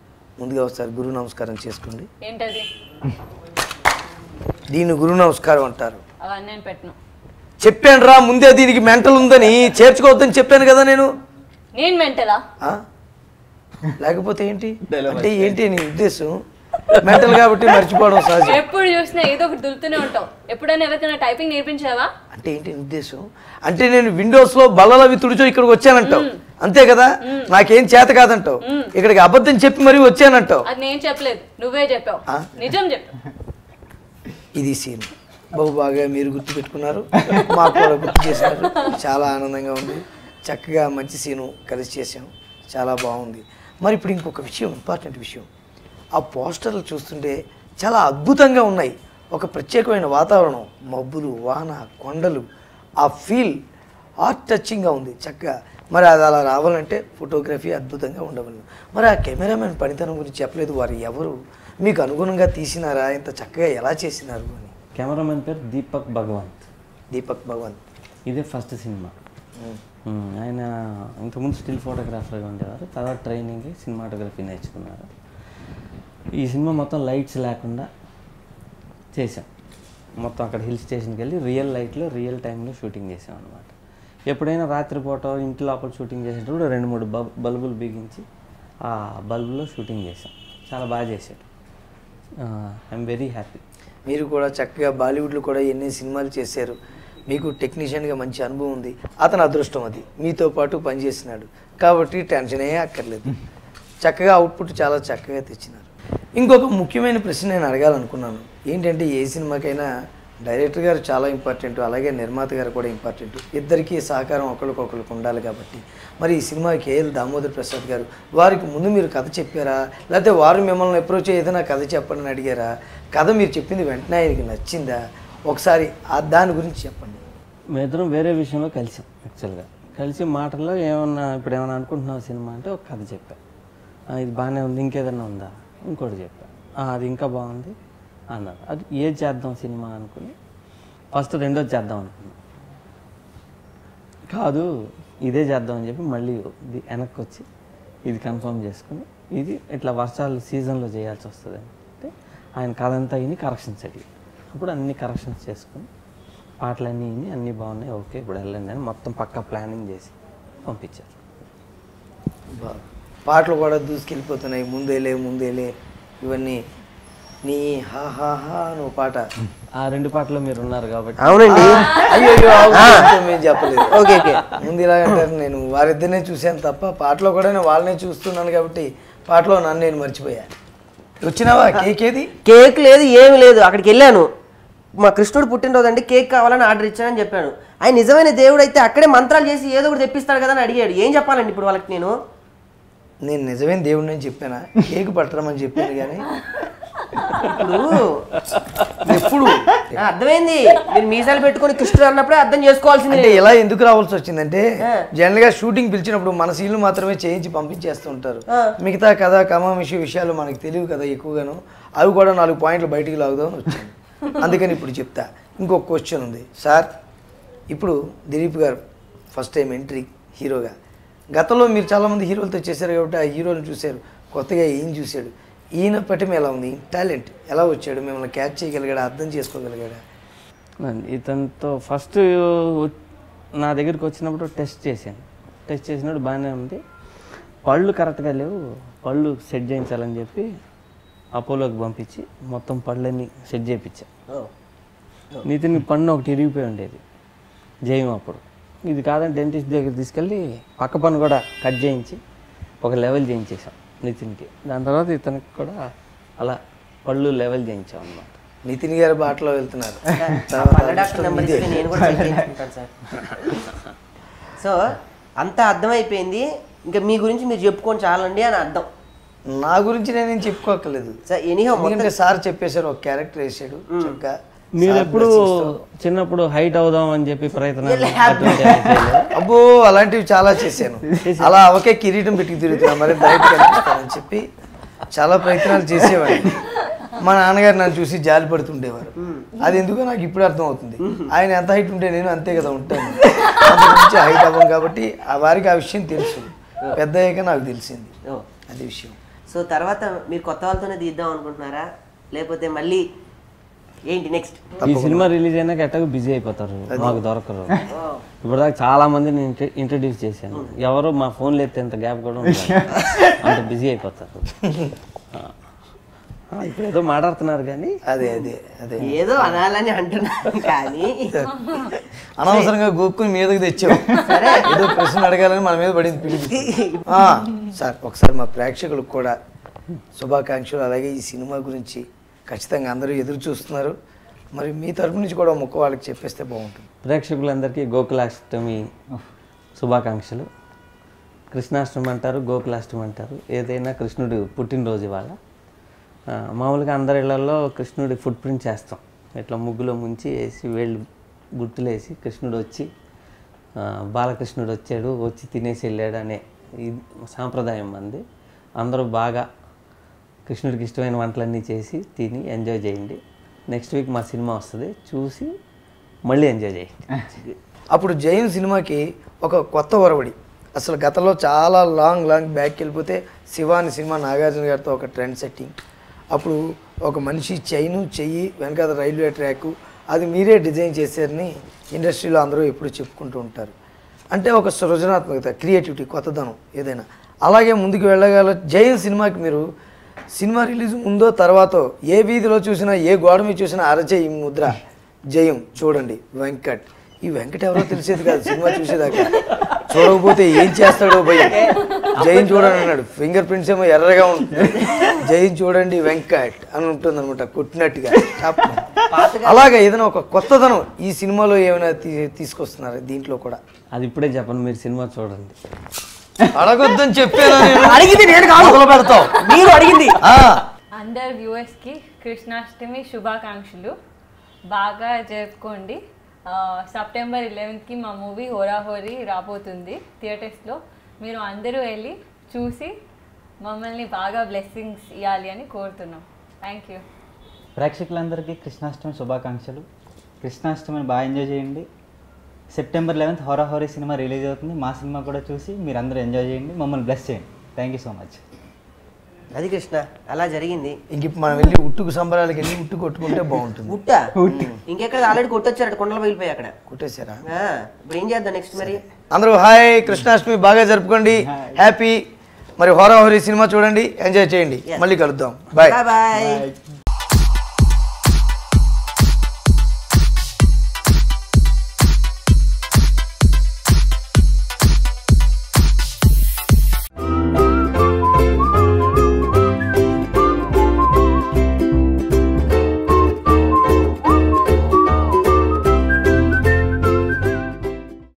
ముందుగా ఒకసారి గురు నమస్కారం చేసుకోండి. ఏంటది? దీన్ని గురు నమస్కారం అంటారు. అవన్నీ నేను పెట్టను. చెప్పాను రా ముందే, దీనికి మెంటల్ ఉందని చేర్చుకోవద్దని చెప్పాను కదా నేను. నేను మెంటలా? లేకపోతే ఏంటి అంటే ఏంటి నీ ఉద్దేశం? మెంటల్ కాబట్టి మర్చిపోవడం సహజం. ఎప్పుడు చూసినా ఏదో ఒకటి దులుతూనే ఉంటావు. ఎప్పుడైనా ఎవరికైనా టైపింగ్ నేర్పించావా? అంటే ఏంటి నీ ఉద్దేశం? అంటే నేను విండోస్ లో బల్లలు అవి తుడిచో ఇక్కడికి వచ్చానంటావు అంతే కదా? నాకేం చేత కాదంటావు, ఇక్కడికి అబద్ధం చెప్పి మరీ వచ్చానంటావు. అది నేను చెప్పలేదు, నువ్వే చెప్పావు. నిజం చెప్పావు. ఇది సీన్ బహు బాగా మీరు గుర్తు పెట్టుకున్నారు, మాకు కూడా గుర్తు చేసినారు. చాలా ఆనందంగా ఉంది. చక్కగా మంచి సీను కలిసి చేసాం, చాలా బాగుంది. మరి ఇప్పుడు ఇంకొక విషయం, ఇంపార్టెంట్ విషయం, ఆ పోస్టర్లు చూస్తుంటే చాలా అద్భుతంగా ఉన్నాయి. ఒక ప్రత్యేకమైన వాతావరణం, మబ్బులు, వాన, కొండలు, ఆ ఫీల్ హార్ట్ టచింగ్గా ఉంది చక్కగా. మరి అది అలా రావాలంటే ఫోటోగ్రఫీ అద్భుతంగా ఉండవలను. మరి ఆ కెమెరామెన్ పనితనం గురించి చెప్పలేదు. వారు ఎవరు, మీకు అనుగుణంగా తీసినారా, ఇంత చక్కగా ఎలా చేసినారు అని? కెమెరామెన్ పేరు దీపక్ భగవంత్. దీపక్ భగవంత్ ఇదే ఫస్ట్ సినిమా. ఆయన ఇంతకుముందు స్టిల్ ఫోటోగ్రాఫర్గా ఉండేవారు, తర్వాత ట్రైనింగ్ సినిమాటోగ్రఫీ నేర్చుకున్నారు. ఈ సినిమా మొత్తం లైట్స్ లేకుండా చేసాం. మొత్తం అక్కడ హిల్ స్టేషన్కి వెళ్ళి రియల్ లైట్లో రియల్ టైంలో షూటింగ్ చేసాం అనమాట. ఎప్పుడైనా రాత్రిపూట ఇంటి లోపల షూటింగ్ చేసేటప్పుడు 2-3 బల్బులు బిగించి ఆ బల్బులో షూటింగ్ చేసాం. చాలా బాగా చేశాడు. I'm very happy. మీరు కూడా చక్కగా బాలీవుడ్లో కూడా ఎన్ని సినిమాలు చేశారు, మీకు టెక్నీషియన్గా మంచి అనుభవం ఉంది. అతను అదృష్టం అది, మీతో పాటు పనిచేసినాడు కాబట్టి టెన్షనే అక్కర్లేదు. చక్కగా అవుట్పుట్ చాలా చక్కగా తెచ్చినారు. ఇంకొక ముఖ్యమైన ప్రశ్న నేను అడగాలనుకున్నాను. ఏంటంటే ఏ సినిమాకైనా డైరెక్టర్ గారు చాలా ఇంపార్టెంట్, అలాగే నిర్మాత గారు కూడా ఇంపార్టెంట్. ఇద్దరికీ సహకారం ఒకరికొకరికి ఉండాలి కాబట్టి మరి ఈ సినిమా కేఎల్ దామోదర్ ప్రసాద్ గారు వారికి ముందు మీరు కథ చెప్పారా, లేకపోతే వారు మిమ్మల్ని అప్రోచ్ ఏదైనా కథ చెప్పండి అని అడిగారా? కథ మీరు చెప్పింది వెంటనే ఆయనకి నచ్చిందా? ఒకసారి దాని గురించి చెప్పండి. మేమిద్దరం వేరే విషయంలో కలిసాం. యాక్చువల్గా కలిసి మాటల్లో ఇప్పుడు ఏమైనా అనుకుంటున్నావు సినిమా అంటే ఒక కథ చెప్పా, ఇది బాగానే ఉంది, ఇంకేదన్నా ఉందా, ఇంకోటి చెప్పా, అది ఇంకా బాగుంది అన్నారు. అది ఏది చేద్దాం సినిమా అనుకుని ఫస్ట్ రెండోది చేద్దాం అనుకున్నాం. కాదు ఇదే చేద్దాం అని చెప్పి మళ్ళీ వెనక్కి వచ్చి ఇది కన్ఫర్మ్ చేసుకుని ఇది ఇట్లా వర్షాలు సీజన్లో చేయాల్సి వస్తుంది అంటే ఆయన కథ అంతా ఇన్ని కరెక్షన్స్ అడిగి అప్పుడు అన్ని కరెక్షన్స్ చేసుకుని పాటలన్నీ అన్నీ బాగున్నాయి, ఓకే ఇప్పుడు వెళ్ళండి అని మొత్తం పక్కా ప్లానింగ్ చేసి పంపించారు. పాటలు కూడా దూసుకెళ్ళిపోతున్నాయి, ముందేలే ఇవన్నీ. నీ హా హా హా నువ్వు పాట, ఆ 2 పాటలు మీరు ఉన్నారు కాబట్టి. అవునండి. అయ్యో మేము చెప్పలేదు. ఓకే ముందు ఇలాగంటారు. నేను వారిద్దరినే చూశాను తప్ప పాటలో కూడా నేను వాళ్ళనే చూస్తున్నాను కాబట్టి పాటలో నన్ను నేను మర్చిపోయా. వచ్చినావా? కేక్ ఏది? కేక్ లేదు, ఏమి లేదు. అక్కడికి వెళ్ళాను, మా కృష్ణుడు పుట్టినరోజు అండి, కేక్ కావాలని ఆర్డర్ ఇచ్చానని చెప్పాను. ఆయన నిజమైన దేవుడు అయితే అక్కడే మంత్రాలు చేసి ఏదో ఒకటి తెప్పిస్తాడు కదా అని అడిగాడు. ఏం చెప్పాలండి ఇప్పుడు వాళ్ళకి? నేను నిజమైన దేవుడిని అని చెప్పానా? కేక్ పట్టరమని చెప్పాను కానీ ఎప్పుడు అర్థమైంది. మీరు మీసాలు పెట్టుకుని కృష్ణుడు అన్నప్పుడే అర్థం చేసుకోవాల్సింది. అంటే ఎలా ఎందుకు రావాల్సి వచ్చిందంటే జనరల్ గా షూటింగ్ పిలిచినప్పుడు మన సీన్లు మాత్రమే చేయించి పంపించేస్తూ ఉంటారు. మిగతా కథ కమామిషి విషయాలు మనకి తెలియవు కదా ఎక్కువగాను. అవి కూడా 4 పాయింట్లు బయటికి లాగుదామని వచ్చాను. అందుకని ఇప్పుడు చెప్తా. ఇంకొక క్వశ్చన్ ఉంది సార్. ఇప్పుడు దిలీప్ గారు ఫస్ట్ టైం ఎంట్రీ హీరోగా. గతంలో మీరు చాలామంది హీరోలతో చేశారు కాబట్టి ఆ హీరోని చూశారు, కొత్తగా ఏం చూశాడు? ఈయన పట్టం ఎలా ఉంది? టాలెంట్ ఎలా వచ్చాడు? మిమ్మల్ని క్యాచ్ చేయగలిగాడా? అర్థం చేసుకోగలిగాడా? ఇతనితో ఫస్ట్ నా దగ్గరికి వచ్చినప్పుడు టెస్ట్ చేసినప్పుడు బాగానే ఉంది. పళ్ళు కరెక్ట్గా లేవు, పళ్ళు సెట్ చేయించాలని చెప్పి అపోలోకి పంపించి మొత్తం పళ్ళన్నీ సెట్ చేయించా. నితిన్ పన్ను ఒకటి ఇరిగిపోయి ఉండేది జయం. అప్పుడు ఇది కాదని డెంటిస్ట్ దగ్గర తీసుకెళ్ళి పక్క పన్ను కూడా కట్ చేయించి ఒక లెవెల్ చేయించేసాం నితిన్కి. దాని తర్వాత ఇతనికి కూడా అలా పళ్ళు లెవెల్ చేయించాం అన్నమాట. నితిన్ గారి బాటలో వెళ్తున్నారు. సో అంతా అర్థమైపోయింది, ఇంకా మీ గురించి మీరు చెప్పుకొని చాలండి అని అర్థం. నా గురించి నేనేం చెప్పుకోకలేదు. ఎందుకంటే సార్ చెప్పేశారు, ఒక క్యారెక్టర్ వేసాడు చక్కగా. మీరు ఎప్పుడు చిన్నప్పుడు హైట్ అవుదాం అని చెప్పి ప్రయత్నాలు? అబ్బో అలాంటివి చాలా చేశాను. అలా ఒకే కిరీటం పెట్టి తిరుగుతున్నా మరి బయటకు కనిపిస్తానని చెప్పి చాలా ప్రయత్నాలు చేసేవాడిని. మా నాన్నగారు నన్ను చూసి జాలి పడుతుండేవారు. అది ఎందుకో నాకు ఇప్పుడు అర్థం అవుతుంది. ఆయన ఎంత హైట్ ఉంటే నేను అంతే కదా ఉంటాను. అంతకుమించి హైట్ అవ్వం కాబట్టి ఆ వారికి ఆ విషయం తెలుసు. పెద్ద అయ్యాక నాకు తెలిసింది అది విషయం. సో తర్వాత మీరు కొత్త వాళ్ళతోనే తీద్దాం అనుకుంటున్నారా, లేకపోతే మళ్ళీ ఏంటి నెక్స్ట్? ఈ సినిమా రిలీజ్ అయినాక ఎట్టగా బిజీ అయిపోతారు, మాకు దొరకరు. ఇప్పుడు దాకా చాలా మందిని ఇంట్రడ్యూస్ చేశాను, ఎవరు మా ఫోన్లు ఎత్తే ఎంత గ్యాప్ కూడా ఉండదు, అంత బిజీ అయిపోతారు. ఇప్పుడు ఏదో మాట్లాడుతున్నారు కానీ అదే అదే అదే ఏదో అనాలని అంటున్నాను కానీ అనవసరంగా గోక్కుని మీదకి తెచ్చావు. ఏదో ప్రశ్న అడగాలని మన మీద పడింది పిలిపి. సార్ ఒకసారి మా ప్రేక్షకులకు కూడా శుభాకాంక్షలు. అలాగే ఈ సినిమా గురించి ఖచ్చితంగా అందరూ ఎదురు చూస్తున్నారు. మరి మీ తరపు నుంచి కూడా ముక్క వాళ్ళకి చెప్పేస్తే బాగుంటుంది. ప్రేక్షకులందరికీ గోకులాష్టమి శుభాకాంక్షలు. కృష్ణాష్టమి అంటారు, గోకులాష్టమి అంటారు, ఏదైనా కృష్ణుడు పుట్టినరోజు ఇవాళ. మామూలుగా అందరి ఇళ్లలో కృష్ణుడి ఫుట్ ప్రింట్ చేస్తాం, ఇట్లా ముగ్గులో ముంచి వేసి వేళ్ళు గుర్తులేసి కృష్ణుడు వచ్చి బాలకృష్ణుడు వచ్చాడు, వచ్చి తినేసి వెళ్ళాడు అనే ఇది సాంప్రదాయం మంది. అందరూ బాగా కృష్ణుడికి ఇష్టమైన వంటలన్నీ చేసి తిని ఎంజాయ్ చేయండి. నెక్స్ట్ వీక్ మా సినిమా వస్తుంది, చూసి మళ్ళీ ఎంజాయ్ చేయండి. అప్పుడు జయం సినిమాకి ఒక కొత్త ఒరవడి. అసలు గతంలో చాలా లాంగ్ బ్యాక్ వెళ్ళిపోతే శివాని సినిమా నాగార్జున గారితో ఒక ట్రెండ్ సెట్టింగ్. అప్పుడు ఒక మనిషి చెయ్యి వెనకాల రైల్వే ట్రాక్ అది మీరే డిజైన్ చేశారని ఇండస్ట్రీలో అందరూ ఎప్పుడు చెప్పుకుంటూ ఉంటారు. అంటే ఒక సృజనాత్మకత, క్రియేటివిటీ, కొత్తదనం ఏదైనా. అలాగే ముందుకు వెళ్ళగల జయం సినిమాకి మీరు సినిమా రిలీజ్ ముందో తర్వాతో ఏ వీధిలో చూసినా ఏ గోడ మీద చూసినా అరచేయి ముద్ర జయం చూడండి వెంకట్. ఈ వెంకట్ ఎవరో తెలిసేది కాదు సినిమా చూసేదాకా. చూడకపోతే ఏం చేస్తాడో భయం. జయం చూడండి అన్నాడు, ఫింగర్ ప్రింట్స్ ఏమో ఎర్రగా ఉంటుంది, జయం చూడండి వెంకట్ అని ఉంటుంది అనమాట కొట్టినట్టుగా. అలాగే ఏదైనా ఒక కొత్తదనం ఈ సినిమాలో ఏమైనా తీసుకొస్తున్నారు దీంట్లో కూడా? అది ఇప్పుడే చెప్పండి, మీరు సినిమా చూడండి. అడగొద్దని చెప్పాను, అడిగింది నేను కాదు, పెడతావు మీరు అడిగింది. అందరు వ్యూవర్స్కి కృష్ణాష్టమి శుభాకాంక్షలు. బాగా జరుపుకోండి. సెప్టెంబర్ 11కి మా మూవీ హోరాహోరీ రాబోతుంది థియేటర్స్లో. మీరు అందరూ వెళ్ళి చూసి మమ్మల్ని బాగా బ్లెస్సింగ్స్ ఇవ్వాలి అని కోరుతున్నాం. Thank you. ప్రేక్షకులందరికీ కృష్ణాష్టమి శుభాకాంక్షలు. కృష్ణాష్టమిని బాగా ఎంజాయ్ చేయండి. సెప్టెంబర్ 11th హోరాహోరీ సినిమా రిలీజ్ అవుతుంది. మా సినిమా కూడా చూసి మీరు అందరూ ఎంజాయ్ చేయండి, మమ్మల్ని బ్లెస్ చేయండి. Thank you so much. అది కృష్ణ అలా జరిగింది. ఇంక మనం వెళ్ళి ఉట్టుకు సంబరాలకి వెళ్ళి ఉట్టు కొట్టుకుంటే బాగుంటుంది. ఉట్టా ఇంకెక్కడ ఆల్రెడీ కొట్టొచ్చారు, కొండలు వెళ్ళిపోయి అక్కడ కొట్టేశారా? ఇప్పుడు ఏం చేద్దాం నెక్స్ట్ మరి? అందరూ హాయ్, కృష్ణాష్టమి బాగా జరుపుకోండి, హ్యాపీ. మరి హోరాహోరీ సినిమా చూడండి, ఎంజాయ్ చేయండి. మళ్ళీ కలుద్దాం. Bye bye.